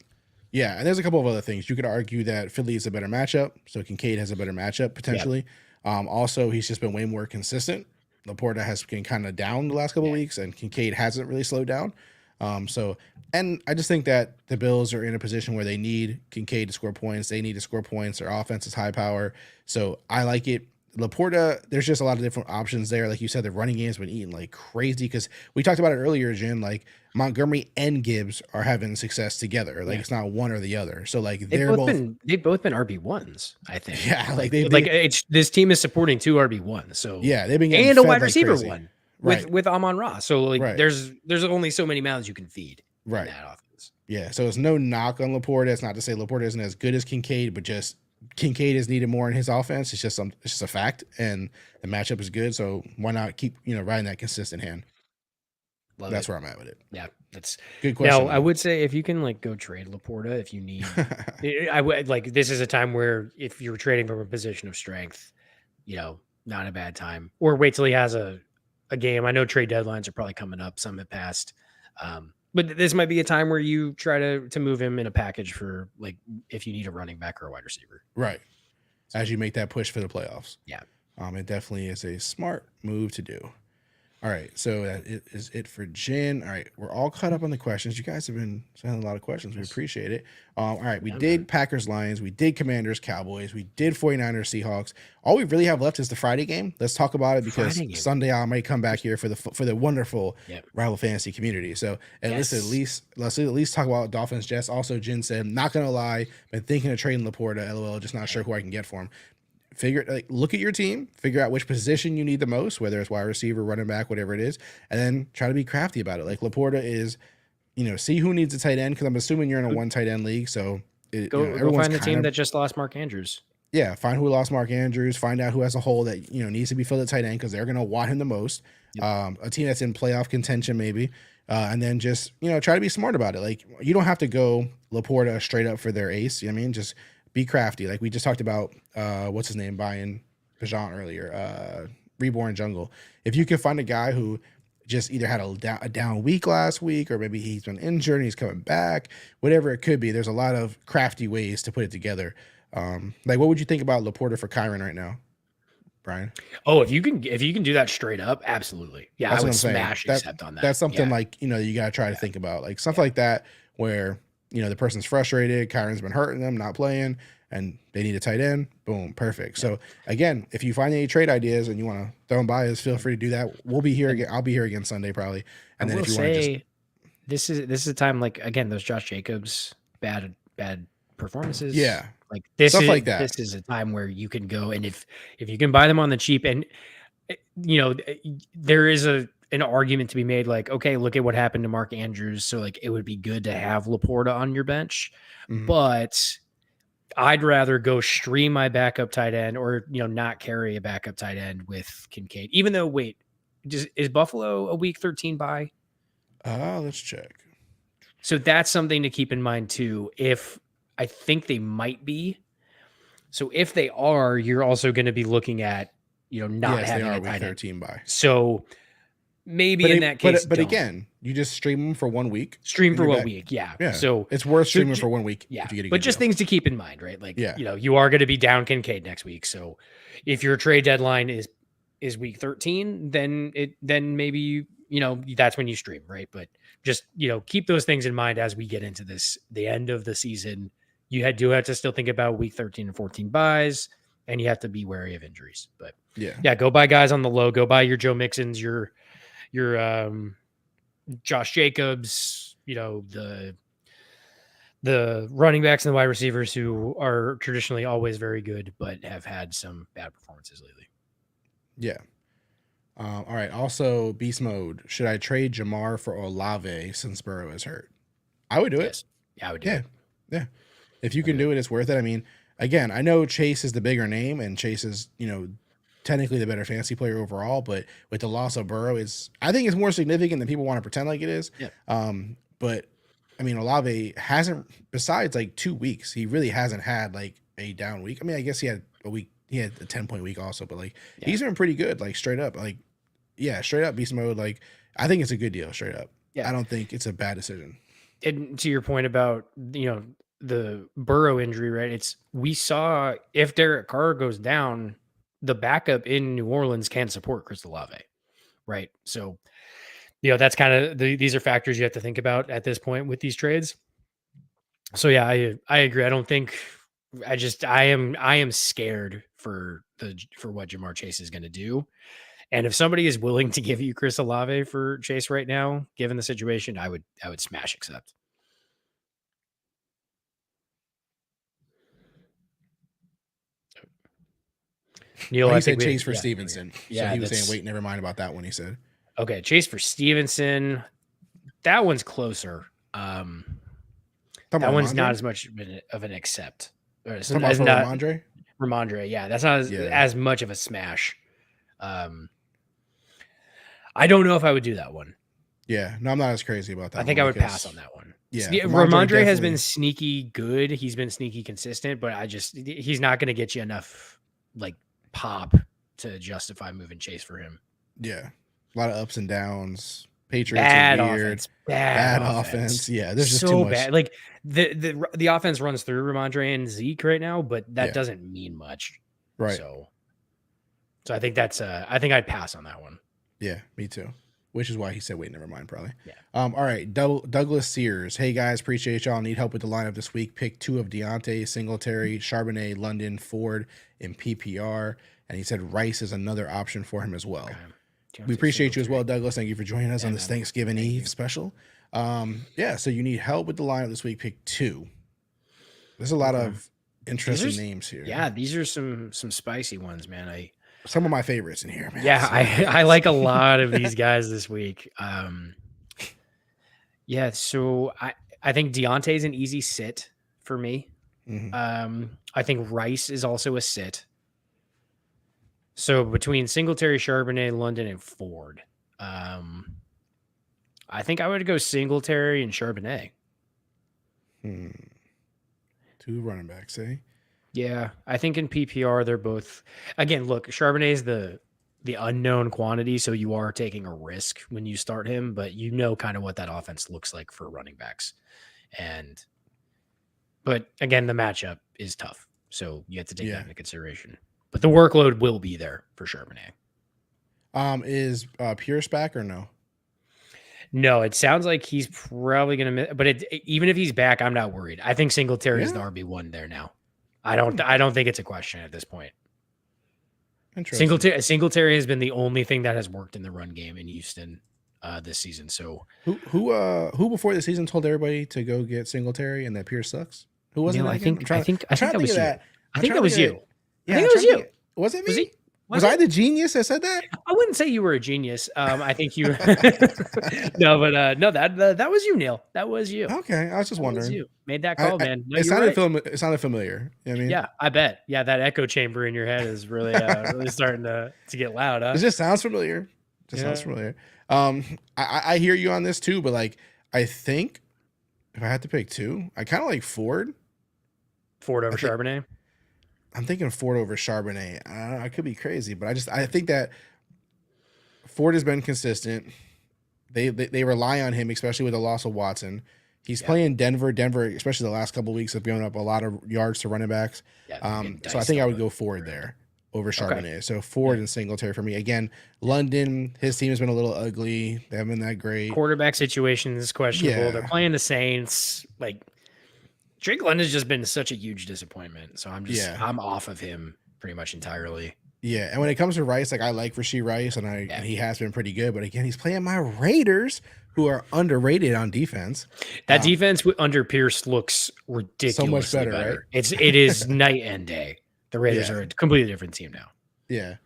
Yeah, and there's a couple of other things. You could argue that Philly is a better matchup, so Kincaid has a better matchup potentially. Also, he's just been way more consistent. Laporta has been kind of down the last couple of weeks, and Kincaid hasn't really slowed down. And I just think that the Bills are in a position where they need Kincaid to score points. They need to score points. Their offense is high power. So I like it. Laporta, there's just a lot of different options there. Like you said, the running game has been eating like crazy because we talked about it earlier, Jen. Like Montgomery and Gibbs are having success together. Like it's not one or the other. So like they've both been RB1s, I think. Yeah, this team is supporting 2 RB1s. So they've been and a wide receiver one with Amon-Ra. So like there's only so many mouths you can feed. In that offense. Yeah, so it's no knock on Laporta. It's not to say Laporta isn't as good as Kincaid, but just Kincaid is needed more in his offense. It's just a fact, and the matchup is good. So why not keep riding that consistent hand? That's where I'm at with it. Yeah, that's good question. Now I would say if you can like go trade Laporta if you need, I would like this is a time where if you're trading from a position of strength, not a bad time. Or wait till he has a game. I know trade deadlines are probably coming up. Some have passed. But this might be a time where you try to move him in a package for like if you need a running back or a wide receiver. Right. As you make that push for the playoffs. Yeah. It definitely is a smart move to do. All right. So that is it for Jen. All right. We're all caught up on the questions. You guys have been sending a lot of questions. We appreciate it. All right. We did Packers, Lions. We did Commanders, Cowboys. We did 49ers, Seahawks. All we really have left is the Friday game. Let's talk about it because Sunday I might come back here for the wonderful rival fantasy community. So let's at least talk about Dolphins, Jets. Also, Jen said, not going to lie, been thinking of trading Laporta, LOL, just not sure who I can get for him. Look at your team, figure out which position you need the most, whether it's wide receiver, running back, whatever it is, and then try to be crafty about it. Like Laporta is, see who needs a tight end because I'm assuming you're in a one tight end league. So go find the team that just lost Mark Andrews. Yeah, find who lost Mark Andrews. Find out who has a hole that needs to be filled at tight end because they're going to want him the most. Yep. A team that's in playoff contention, maybe, and then just try to be smart about it. Like you don't have to go Laporta straight up for their ace. You know what I mean? Just be crafty. Like we just talked about. What's his name? Brian Bajan earlier. Reborn Jungle. If you can find a guy who just either had a down week last week, or maybe he's been injured and he's coming back, whatever it could be. There's a lot of crafty ways to put it together. Like what would you think about Laporta for Kyron right now, Brian? Oh, if you can do that straight up, absolutely. Yeah, That's I what would I'm saying. smash accept on that. That's something Yeah. like you got to try to think about, like stuff like that where the person's frustrated, Kyron's been hurting them, not playing, and they need a tight end. Boom, perfect. So again, if you find any trade ideas and you want to throw them by us, feel free to do that. We'll be here again. I'll be here again Sunday probably. And I then will if you want to just this is a time, like, again, those Josh Jacobs bad performances. Yeah. Like this Stuff is like that. This is a time where you can go, and if you can buy them on the cheap, and there is an argument to be made, like, okay, look at what happened to Mark Andrews, so like it would be good to have Laporta on your bench, but I'd rather go stream my backup tight end, or not carry a backup tight end with Kincaid. Even though, wait, is Buffalo a week 13 bye? Let's check. So that's something to keep in mind too. If I think they might be, so if they are, you're also going to be looking at not Yes, having they are a week tight end. 13 bye. So maybe in that case, but again, you just stream them for 1 week. stream for 1 week. Yeah. So it's worth streaming for 1 week. Yeah. If you get a But good just deal. things to keep in mind, right? Like, Yeah. you are going to be down Kincaid next week. So if your trade deadline is week 13, then maybe, that's when you stream, right? But just, keep those things in mind as we get into the end of the season. You do have to still think about week 13 and 14 buys, and you have to be wary of injuries. But yeah, go buy guys on the low. Go buy your Joe Mixons, your Josh Jacobs, the running backs and the wide receivers who are traditionally always very good, but have had some bad performances lately. Yeah. All right. Also, beast mode. Should I trade Jamar for Olave since Burrow is hurt? I would do it. Yes. Yeah, I would do it. Yeah. If you can do it, it's worth it. I mean, again, I know Chase is the bigger name, and Chase is, technically the better fantasy player overall, but with the loss of Burrow, I think it's more significant than people want to pretend like it is. Yeah. But I mean, Olave hasn't, besides like 2 weeks, he really hasn't had like a down week. I mean, I guess he had a 10-point week also, but like he's been pretty good, like straight up, like straight up beast mode. Like I think it's a good deal, straight up. Yeah. I don't think it's a bad decision. And to your point about, the Burrow injury, right? We saw if Derek Carr goes down, the backup in New Orleans can support Chris Olave, right? So, that's kind of these are factors you have to think about at this point with these trades. So yeah, I agree. I don't think I am scared for what Jamar Chase is going to do. And if somebody is willing to give you Chris Olave for Chase right now, given the situation, I would smash accept. Neil, He said Chase for Stevenson. Yeah, so he was saying, wait, never mind about that one. He said, okay, Chase for Stevenson. That one's closer. That one's not as much of an accept. It's not Ramondre? Ramondre, yeah, that's not as much of a smash. I don't know if I would do that one. Yeah, no, I'm not as crazy about that. I think I would pass on that one. Yeah, Ramondre has been sneaky good. He's been sneaky consistent, but he's not going to get you enough like pop to justify moving Chase for him. Yeah, a lot of ups and downs. Patriots bad are weird. Offense. Bad offense. Yeah, there's just so too much. Bad. Like the offense runs through Ramondre and Zeke right now, but that doesn't mean much. Right. So I think I think I'd pass on that one. Yeah, me too. Which is why he said, wait, never mind, probably. Yeah. All right. Douglas Sears. Hey, guys, appreciate y'all. Need help with the lineup this week. Pick 2 of Deontay, Singletary, Charbonnet, London, Ford, in PPR. And he said Rice is another option for him as well. Okay. We appreciate you as well, Douglas. Thank you for joining us on this Thanksgiving Eve special. So you need help with the lineup this week. Pick 2. There's a lot of interesting names here. Yeah, these are some spicy ones, man. Some of my favorites in here, man. Yeah, I like a lot of these guys this week. So I think Deontay's an easy sit for me. I think Rice is also a sit. So between Singletary, Charbonnet, London, and Ford, I think I would go Singletary and Charbonnet. 2 running backs, eh? Yeah, I think in PPR they're both. Again, look, Charbonnet is the unknown quantity, so you are taking a risk when you start him, but you know kind of what that offense looks like for running backs. But again, the matchup is tough, so you have to take that into consideration. But the workload will be there for Charbonnet. Is Pierce back or no? No, it sounds like he's probably going to miss. But even if he's back, I'm not worried. I think Singletary is the RB1 there now. I don't think it's a question at this point. Singletary has been the only thing that has worked in the run game in Houston this season. So who before the season told everybody to go get Singletary and that Pierce sucks? Who was it? I think that was you. I think that was you. Yeah, I think it was you. Was it me? Was I the genius that said that? I wouldn't say you were a genius. I think you. No, that was you, Neil. That was you. Okay, I was just wondering. You made that call, man. No, it sounded familiar. You know what I mean? Yeah, I bet. Yeah, that echo chamber in your head is really really starting to get loud. Huh? It just sounds familiar. Sounds familiar. I hear you on this too, but like I think if I had to pick two, I kind of like Ford. Ford over Charbonnet. I'm thinking Ford over Charbonnet. I could be crazy, but I think that Ford has been consistent. They rely on him, especially with the loss of Watson. He's playing Denver. Denver, especially the last couple of weeks, have given up a lot of yards to running backs. So I think I would go Ford there over Charbonnet. Okay. So Ford and Singletary for me. Again, London, his team has been a little ugly. They haven't been that great. Quarterback situation is questionable. Yeah. They're playing the Saints. Like Drake London's just been such a huge disappointment. So I'm off of him pretty much entirely. Yeah, and when it comes to Rice, like I like Rashee Rice, and he has been pretty good. But again, he's playing my Raiders, who are underrated on defense. That defense under Pierce looks ridiculously so much better. Right? It is night and day. The Raiders are a completely different team now. Yeah.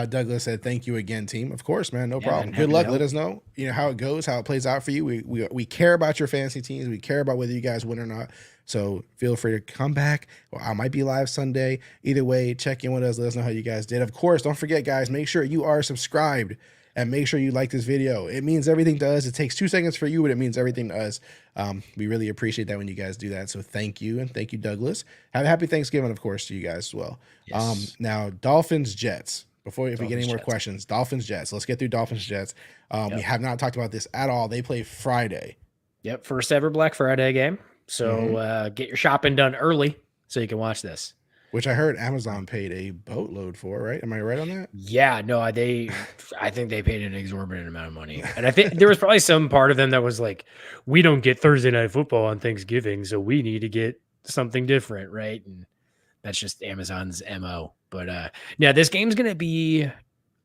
Douglas said, "Thank you again, team." Of course, man, no problem. Good luck. Let us know, how it goes, how it plays out for you. We care about your fantasy teams. We care about whether you guys win or not. So feel free to come back. Or I might be live Sunday. Either way, check in with us. Let us know how you guys did. Of course, don't forget, guys, make sure you are subscribed and make sure you like this video. It means everything to us. It takes 2 seconds for you, but it means everything to us. We really appreciate that when you guys do that. So thank you. And thank you, Douglas. Have a happy Thanksgiving, of course, to you guys as well. Yes. Now, Dolphins, Jets. If we get any more questions, Dolphins, Jets. Let's get through Dolphins, Jets. We have not talked about this at all. They play Friday. Yep. First ever Black Friday game. So get your shopping done early so you can watch this. Which I heard Amazon paid a boatload for, right? Am I right on that? Yeah, no, I think they paid an exorbitant amount of money. And I think there was probably some part of them that was like, we don't get Thursday Night Football on Thanksgiving, so we need to get something different, right? And that's just Amazon's MO. But this game's going to be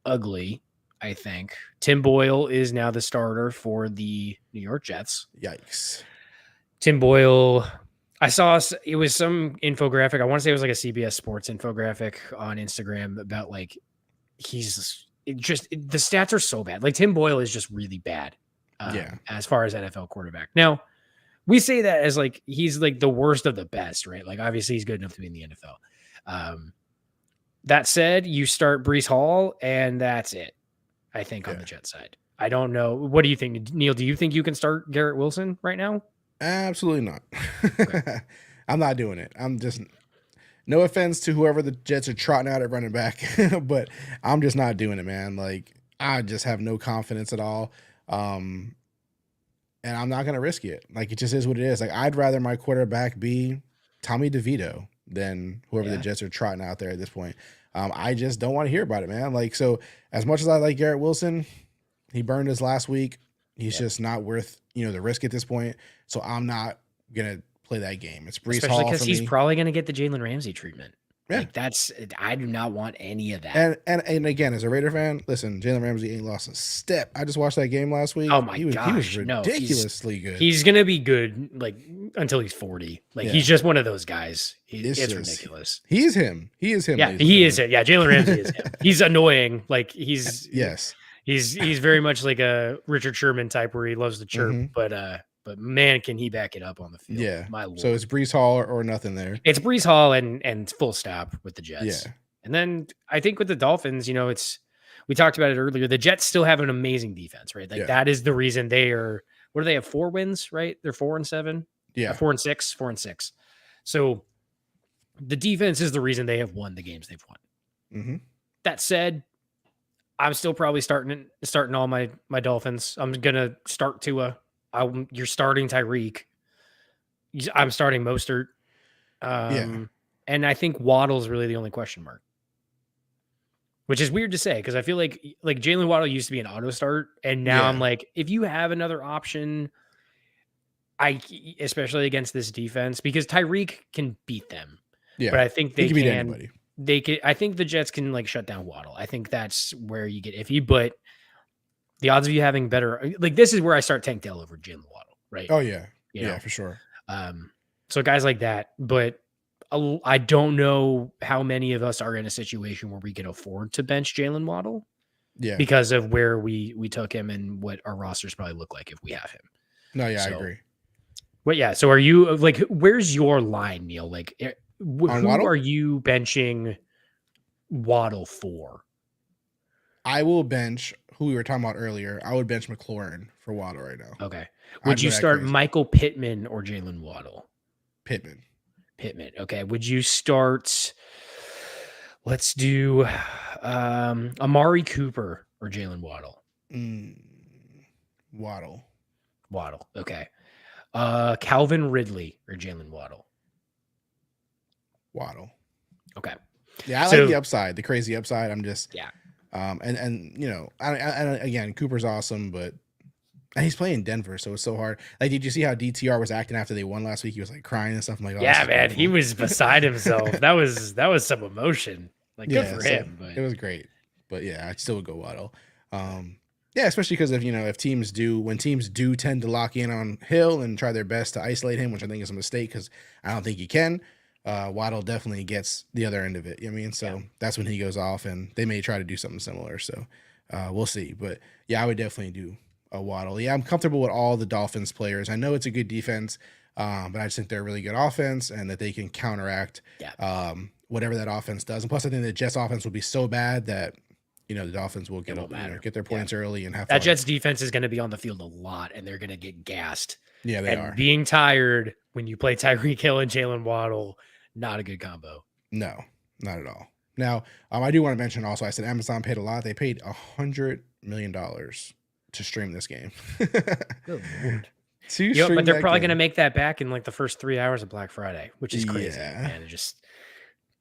ugly, I think. Tim Boyle is now the starter for the New York Jets. Yikes. Tim Boyle, I saw it was some infographic. I want to say it was like a CBS Sports infographic on Instagram about like the stats are so bad. Like Tim Boyle is just really bad. As far as NFL quarterback. Now, we say that as like he's like the worst of the best, right? Like obviously he's good enough to be in the NFL. That said, you start Breece Hall and that's it. I think on the Jet side. I don't know. What do you think, Neil? Do you think you can start Garrett Wilson right now? Absolutely not. Okay. I'm not doing it. I'm just, no offense to whoever the Jets are trotting out at running back, but I'm just not doing it, man. Like I just have no confidence at all. And I'm not going to risk it. Like it just is what it is. Like I'd rather my quarterback be Tommy DeVito than whoever the Jets are trotting out there at this point. I just don't want to hear about it, man. Like, so as much as I like Garrett Wilson, he burned us last week. He's just not worth, the risk at this point. So I'm not going to play that game. It's Breece Hall because he's probably going to get the Jalen Ramsey treatment. Yeah. Like I do not want any of that. And again, as a Raider fan, listen, Jalen Ramsey ain't lost a step. I just watched that game last week. Oh my gosh. He was ridiculously good. He's going to be good like until he's 40. Like he's just one of those guys. It's ridiculous. He is him. He is him. Yeah, he is it. Yeah, Jalen Ramsey is him. He's annoying. Like he's yes. He's very much like a Richard Sherman type where he loves to chirp, but but man, can he back it up on the field? Yeah. My lord. So it's Brees Hall or nothing there. It's Brees Hall and full stop with the Jets. Yeah. And then I think with the Dolphins, we talked about it earlier. The Jets still have an amazing defense, right? Like that is the reason they are. What do they have? 4 wins, right? They're 4-7. Yeah, 4-6. 4-6. So the defense is the reason they have won the games they've won. Mm-hmm. That said, I'm still probably starting all my Dolphins. I'm gonna start Tua. You're starting Tyreek. I'm starting Mostert. And I think Waddle's really the only question mark, which is weird to say because I feel like Jalen Waddle used to be an auto start, and now I'm like, if you have another option, especially against this defense, because Tyreek can beat them. Yeah, but I think they can beat anybody. They can. I think the Jets can like shut down Waddle. I think that's where you get iffy, but the odds of you having better, like this is where I start Tank Dell over Jalen Waddle, right? Oh yeah, You know? yeah, for sure. So guys like that, but I don't know how many of us are in a situation where we can afford to bench Jalen Waddle. Yeah, because of where we took him and what our rosters probably look like if we have him. No, yeah, I agree. But yeah, so are you like, where's your line, Neil? Like, who are you benching Waddle for? I will bench who we were talking about earlier. I would bench McLaurin for Waddle right now. Okay. Would you start Michael Pittman or Jalen Waddle? Pittman. Okay. Would you start, let's do Amari Cooper or Jalen Waddle? Waddle. Okay. Calvin Ridley or Jalen Waddle? Waddle. Okay. Yeah, I like the upside, the crazy upside. I'm just and again, Cooper's awesome, but he's playing Denver, so it's so hard. Like, did you see how DTR was acting after they won last week? He was like crying and stuff. I'm like, oh, yeah, man, he was beside himself. That was some emotion. Like, good for him. But it was great. But yeah, I still would go Waddle. Yeah, especially because if teams do tend to lock in on Hill and try their best to isolate him, which I think is a mistake because I don't think you can. Waddle definitely gets the other end of it. You know what I mean? So that's when he goes off, and they may try to do something similar. So we'll see. But yeah, I would definitely do a Waddle. Yeah, I'm comfortable with all the Dolphins players. I know it's a good defense, but I just think they're a really good offense and that they can counteract whatever that offense does. And plus, I think the Jets offense will be so bad that the Dolphins will get their points early and have that fun. Jets defense is going to be on the field a lot, and they're going to get gassed. Yeah, they are. Being tired when you play Tyreek Hill and Jalen Waddle, not a good combo. No, not at all. Now, I do want to mention also, I said Amazon paid a lot. They paid $100 million to stream this game. Good Lord. But they're probably going to make that back in like the first 3 hours of Black Friday, which is crazy. Man, it just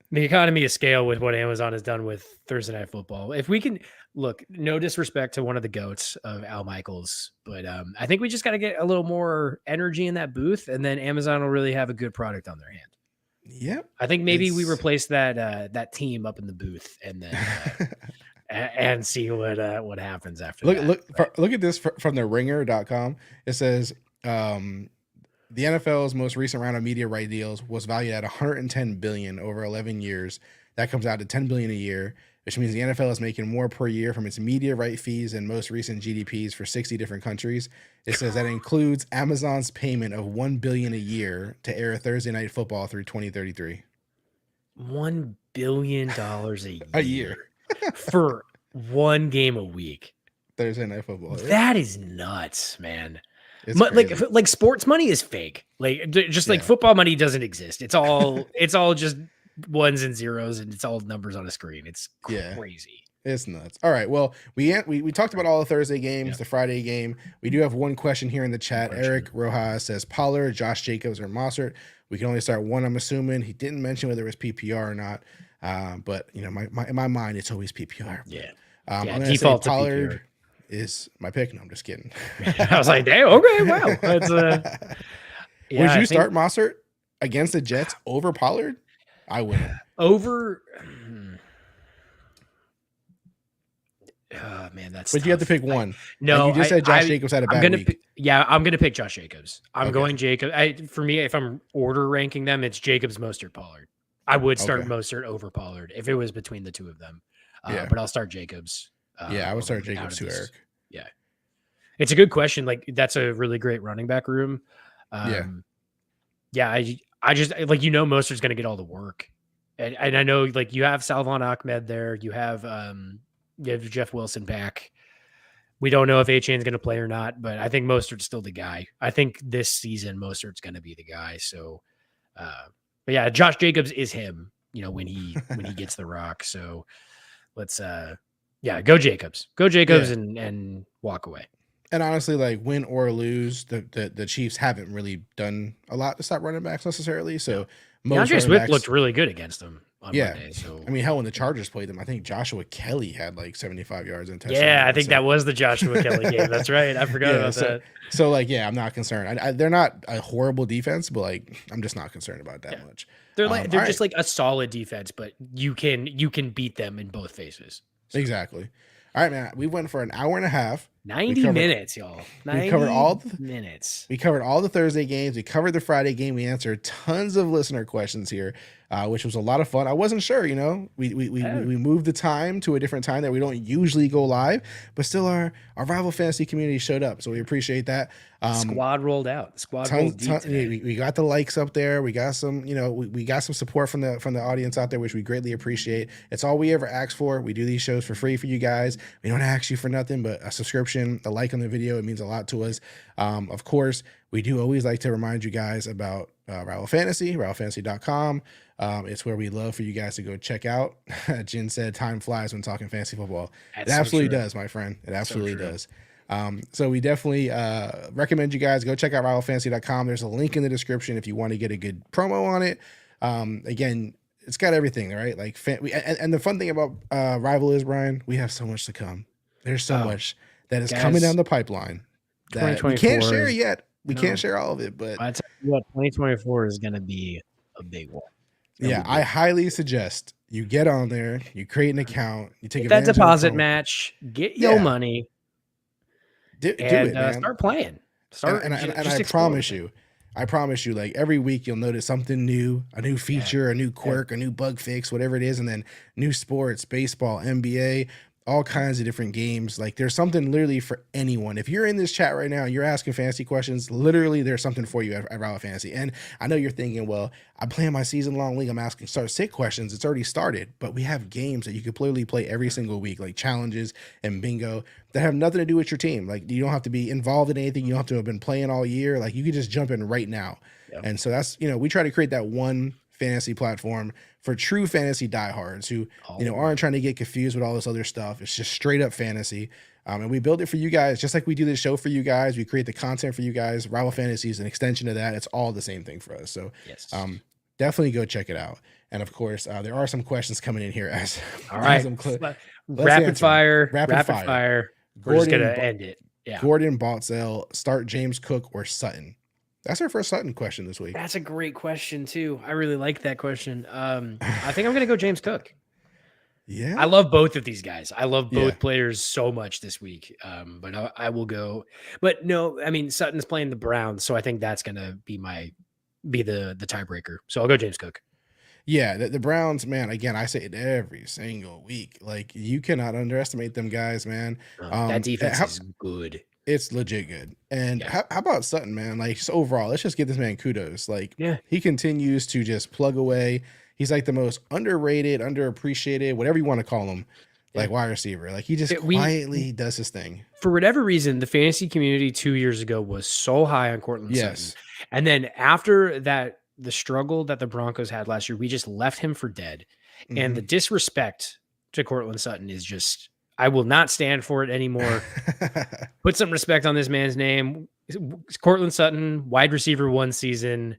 the economy of scale with what Amazon has done with Thursday Night Football. If we can look, no disrespect to one of the GOATs of Al Michaels, but I think we just got to get a little more energy in that booth, and then Amazon will really have a good product on their hand. Yep. I think maybe we replace that team up in the booth and then and see what happens after that. Look at this from the ringer.com. It says the NFL's most recent round of media right deals was valued at $110 billion over 11 years. That comes out to $10 billion a year, which means the NFL is making more per year from its media right fees than most recent GDPs for 60 different countries. It says that includes Amazon's payment of $1 billion a year to air Thursday Night Football through 2033. $1 billion a year for one game a week. Thursday Night Football. That is nuts, man. Like sports money is fake. Like just like football money doesn't exist. It's all just ones and zeros, and it's all numbers on a screen. It's crazy. It's nuts. All right. Well, we talked about all the Thursday games, the Friday game. We do have one question here in the chat. Eric Rojas says Pollard, Josh Jacobs, or Mossert. We can only start one, I'm assuming. He didn't mention whether it was PPR or not. But in my mind, it's always PPR. Yeah. I'm going to say Pollard is my pick. No, I'm just kidding. I was like, damn, okay, wow. That's would you start Mossert against the Jets over Pollard? I wouldn't. Over oh man, that's but tough. You have to pick one. No, you just said Josh Jacobs had a bad week. I'm gonna pick Josh Jacobs. I'm going Jacobs. For me, if I'm order ranking them, it's Jacobs, Mostert, Pollard. I would start Mostert over Pollard if it was between the two of them. But I'll start Jacobs. I would start Jacobs too, Eric. Yeah. It's a good question. Like that's a really great running back room. Yeah. Yeah, I just like Mostert's going to get all the work, and I know like you have Salvon Ahmed there, you have Jeff Wilson back. We don't know if Achane's going to play or not, but I think Mostert's still the guy. I think this season Mostert's going to be the guy. So, but yeah, Josh Jacobs is him. When he gets the rock. So let's go Jacobs, and walk away. And honestly, like win or lose, the Chiefs haven't really done a lot to stop running backs necessarily. So DeAndre Swift looked really good against them on Monday. So I mean, hell, when the Chargers played them, I think Joshua Kelly had like 75 yards and touchdown. Yeah, I think that was the Joshua Kelly game. That's right. I forgot about that. So like, yeah, I'm not concerned. They're not a horrible defense, but like, I'm just not concerned about that much. They're just like a solid defense, but you can beat them in both phases. So. Exactly. All right, man. We went for an hour and a half. 90 minutes, y'all. 90 we covered all the minutes. We covered all the Thursday games. We covered the Friday game. We answered tons of listener questions here, which was a lot of fun. I wasn't sure, we moved the time to a different time that we don't usually go live, but still our rival fantasy community showed up, so we appreciate that. Squad rolled out. The squad rolled deep today. We got the likes up there. We got some, we got some support from the audience out there, which we greatly appreciate. It's all we ever ask for. We do these shows for free for you guys. We don't ask you for nothing but a subscription, a like on the video. It means a lot to us. Of course, we do always like to remind you guys about Rival Fantasy, rivalfantasy.com. It's where we love for you guys to go check out. Jen said time flies when talking fantasy football. It absolutely does, my friend. It absolutely does. So we definitely recommend you guys go check out rivalfantasy.com. There's a link in the description if you want to get a good promo on it. Again, it's got everything, right? Like and the fun thing about Rival is, Brian, we have so much to come. There's so much that is coming down the pipeline that we can't share yet. We can't share all of it, but I tell you what, 2024 is going to be a big one. I highly suggest you get on there, you create an account, you take that deposit match, get your money, do it, man. Start playing. I promise you, like every week you'll notice something new, a new feature, a new quirk, a new bug fix, whatever it is, and then new sports, baseball, NBA, all kinds of different games. Like there's something literally for anyone. If you're in this chat right now and you're asking fantasy questions, literally there's something for you at Rival Fantasy. And I know you're thinking, well, I'm playing my season-long league. I'm asking start-sit questions. It's already started, but we have games that you could literally play every single week, like challenges and bingo that have nothing to do with your team. Like you don't have to be involved in anything. You don't have to have been playing all year. Like you could just jump in right now. Yep. And so that's, we try to create that one fantasy platform for true fantasy diehards who aren't trying to get confused with all this other stuff. It's just straight up fantasy, and we build it for you guys just like we do this show for you guys. We create the content for you guys. Rival Fantasy is an extension of that. It's all the same thing for us. So yes. Definitely go check it out. And of course, there are some questions coming in here as all right. Rapid fire. We're just gonna end it. Yeah. Gordon Botzell, start James Cook or Sutton? That's our first Sutton question this week. That's a great question too. I really like that question. I think I'm going to go James Cook. Yeah. I love both of these guys. I love both players so much this week. But I will go. But no, I mean Sutton's playing the Browns, so I think that's going to be the tiebreaker. So I'll go James Cook. Yeah, the Browns, man. Again, I say it every single week. Like you cannot underestimate them guys, man. That defense is good. It's legit good. And how about Sutton, man? Like, just overall, let's just give this man kudos. Like, he continues to just plug away. He's like the most underrated, underappreciated, whatever you want to call him, like wide receiver. Like, he just quietly does his thing. For whatever reason, the fantasy community 2 years ago was so high on Courtland Sutton. And then after that, the struggle that the Broncos had last year, we just left him for dead. Mm-hmm. And the disrespect to Courtland Sutton is just... I will not stand for it anymore. Put some respect on this man's name. Courtland Sutton, wide receiver 1 season.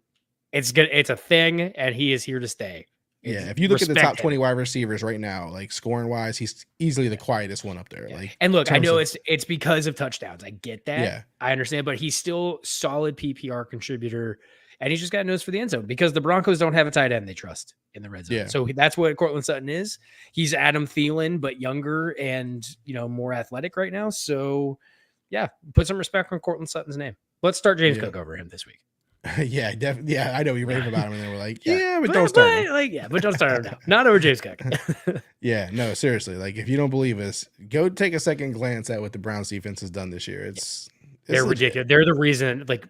It's good. It's a thing, and he is here to stay. If you look at the top 20 wide receivers right now, like scoring wise, he's easily the quietest one up there. Like, and look, I know it's because of touchdowns. I get that. Yeah. I understand, but he's still solid PPR contributor. And he's just got nose for the end zone because the Broncos don't have a tight end they trust in the red zone. Yeah. So that's what Courtland Sutton is. He's Adam Thielen, but younger and, more athletic right now. So, put some respect on Courtland Sutton's name. Let's start James Cook over him this week. Yeah, definitely. Yeah, I know we rave about him, and then we're like, Yeah. yeah, but don't start him. But don't start him now. Not over James Cook. Yeah, no, seriously. Like, if you don't believe us, go take a second glance at what the Browns defense has done this year. They're legit. ridiculous. They're the reason. Like,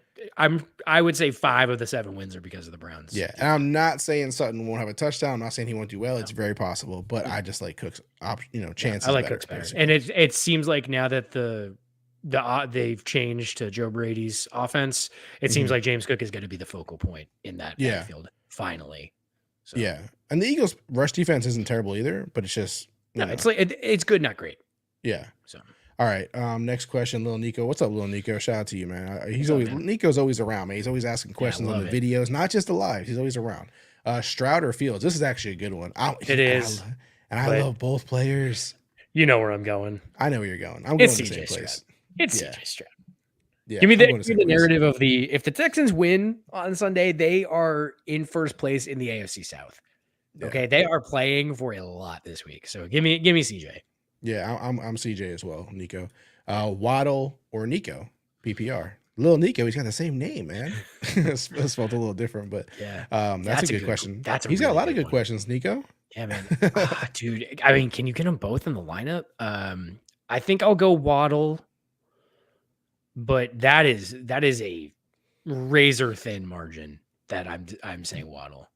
I would say 5 of the 7 wins are because of the Browns. Yeah, and I'm not saying Sutton won't have a touchdown. I'm not saying he won't do well. It's very possible, but I just like Cook's chances. I like better, Cook's better. basically. And it seems like now that they've changed to Joe Brady's offense, it seems like James Cook is going to be the focal point in that backfield finally. So. Yeah, and the Eagles' rush defense isn't terrible either, but it's just it's like it's good, not great. Yeah. So all right, next question, Lil Nico. What's up, Lil Nico? Shout out to you, man. Nico's always around, man. He's always asking questions on the videos, not just the live. He's always around. Stroud or Fields? This is actually a good one. It is, and I love both players. You know where I'm going. I know where you're going. I'm going to the same place. It's CJ Stroud. Yeah, give me the narrative of if the Texans win on Sunday, they are in first place in the AFC South. Yeah. Okay, they are playing for a lot this week. So give me CJ. Yeah, I'm CJ as well, Nico. Waddle or Nico, PPR. Lil Nico, he's got the same name, man. It's spelled a little different, but yeah, that's a good question. He's got a lot of good questions, Nico. Yeah, man. Dude, I mean, can you get them both in the lineup? I think I'll go Waddle. But that is a razor thin margin that I'm saying Waddle.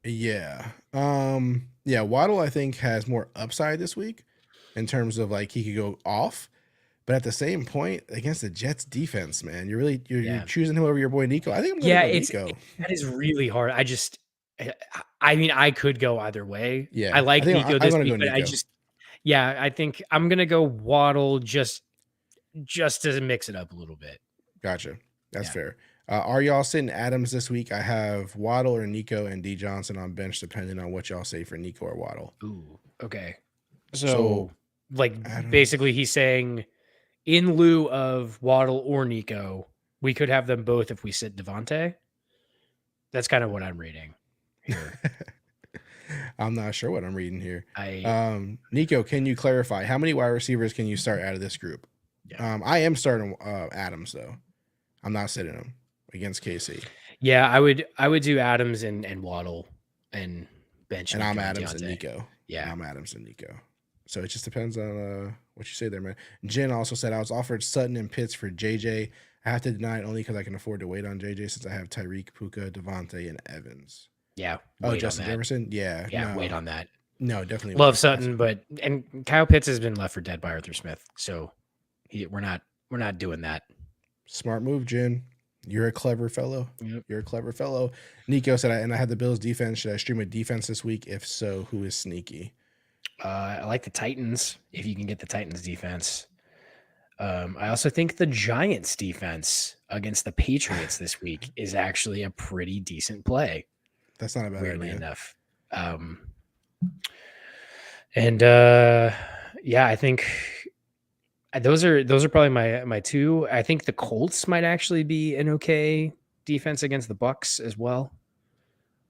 Yeah. Yeah, Waddle I think has more upside this week in terms of like he could go off, but at the same point against the Jets defense, man, you're choosing him over your boy Nico. I think I'm gonna go Nico. That is really hard. I mean, I could go either way. Yeah. I like Nico this week, but I think I'm gonna go Waddle just to mix it up a little bit. Gotcha. That's fair. Are y'all sitting Adams this week? I have Waddle or Nico and D Johnson on bench, depending on what y'all say for Nico or Waddle. Ooh, okay. So basically he's saying in lieu of Waddle or Nico, we could have them both if we sit Devontae. That's kind of what I'm reading here. I'm not sure what I'm reading here. Nico, can you clarify how many wide receivers can you start out of this group? Yeah. I am starting Adams though. I'm not sitting him against KC. Yeah, I would do Adams and Waddle and bench. And I'm Adams and Nico. Yeah, I'm Adams and Nico. So it just depends on what you say there, man. Jen also said I was offered Sutton and Pitts for JJ. I have to deny it only because I can afford to wait on JJ since I have Tyreek, Puka, Devontae, and Evans. Yeah. Oh, Justin Jefferson? Yeah. Yeah, wait on that. No, definitely. Love Sutton, and Kyle Pitts has been left for dead by Arthur Smith. So we're not doing that. Smart move, Jen. You're a clever fellow. Yep. You're a clever fellow. Nico said, I had the Bills defense. Should I stream a defense this week? If so, who is sneaky? I like the Titans, if you can get the Titans defense. I also think the Giants defense against the Patriots this week is actually a pretty decent play. That's not a bad weirdly idea. enough. I think those are probably my two. I think the Colts might actually be an okay defense against the Bucs as well.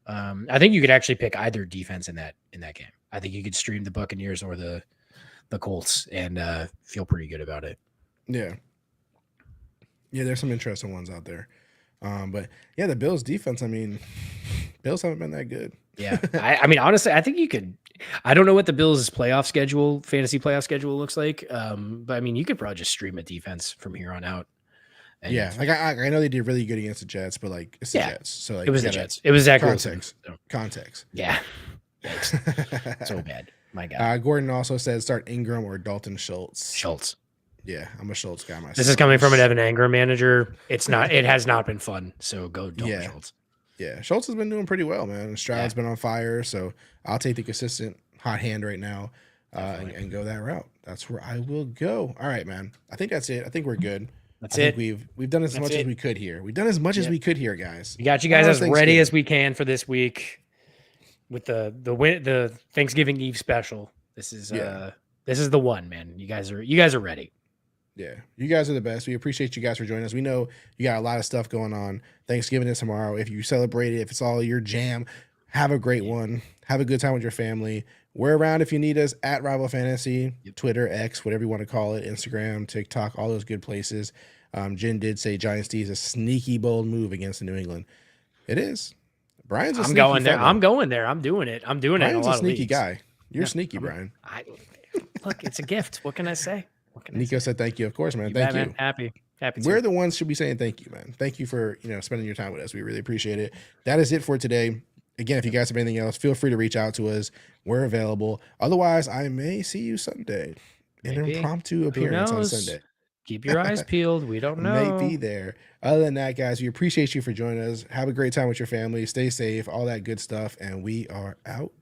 I think you could actually pick either defense in that game. I think you could stream the Buccaneers or the Colts and feel pretty good about it. Yeah. Yeah, there's some interesting ones out there. But yeah, the Bills defense, I mean, Bills haven't been that good. Yeah. I mean, honestly, I think you could. I don't know what the Bills' fantasy playoff schedule looks like. But I mean, you could probably just stream a defense from here on out. And yeah, like I know they did really good against the Jets, but like it's the Jets. So like it was the Jets. It was Zach Context. Wilson. Context. Yeah. So bad. My God. Gordon also said start Ingram or Dalton Schultz. Schultz. Yeah, I'm a Schultz guy myself. This is coming from an Evan Engram manager. It has not been fun. So go Dalton Schultz. Yeah, Schultz has been doing pretty well, man. Stroud's been on fire, so I'll take the consistent hot hand right now and go that route. That's where I will go. All right, man. I think that's it. I think we're good. That's it. We've done as much as we could here. We've done as much as we could here, guys. We got you guys as ready as we can for this week with the Thanksgiving Eve special. This is the one, man. You guys are ready. Yeah, you guys are the best. We appreciate you guys for joining us. We know you got a lot of stuff going on. Thanksgiving is tomorrow. If you celebrate it, if it's all your jam, have a great one. Have a good time with your family. We're around if you need us at Rival Fantasy, Twitter, X, whatever you want to call it, Instagram, TikTok, all those good places. Jen did say Giants D is a sneaky bold move against New England. It is. Brian's a I'm sneaky going there. fella. I'm going there. I'm doing it. I'm doing Brian's it in a lot a sneaky of leagues. guy. You're Yeah, sneaky, Brian. Look, it's a gift. What can I say? Nico said thank you. Of course, man. Thank you. Man. Happy. We're the ones should be saying thank you, man. Thank you for spending your time with us. We really appreciate it. That is it for today. Again, if you guys have anything else, feel free to reach out to us. We're available. Otherwise, I may see you Sunday. An impromptu appearance on Sunday. Keep your eyes peeled. We don't know. May be there. Other than that, guys, we appreciate you for joining us. Have a great time with your family. Stay safe, all that good stuff. And we are out.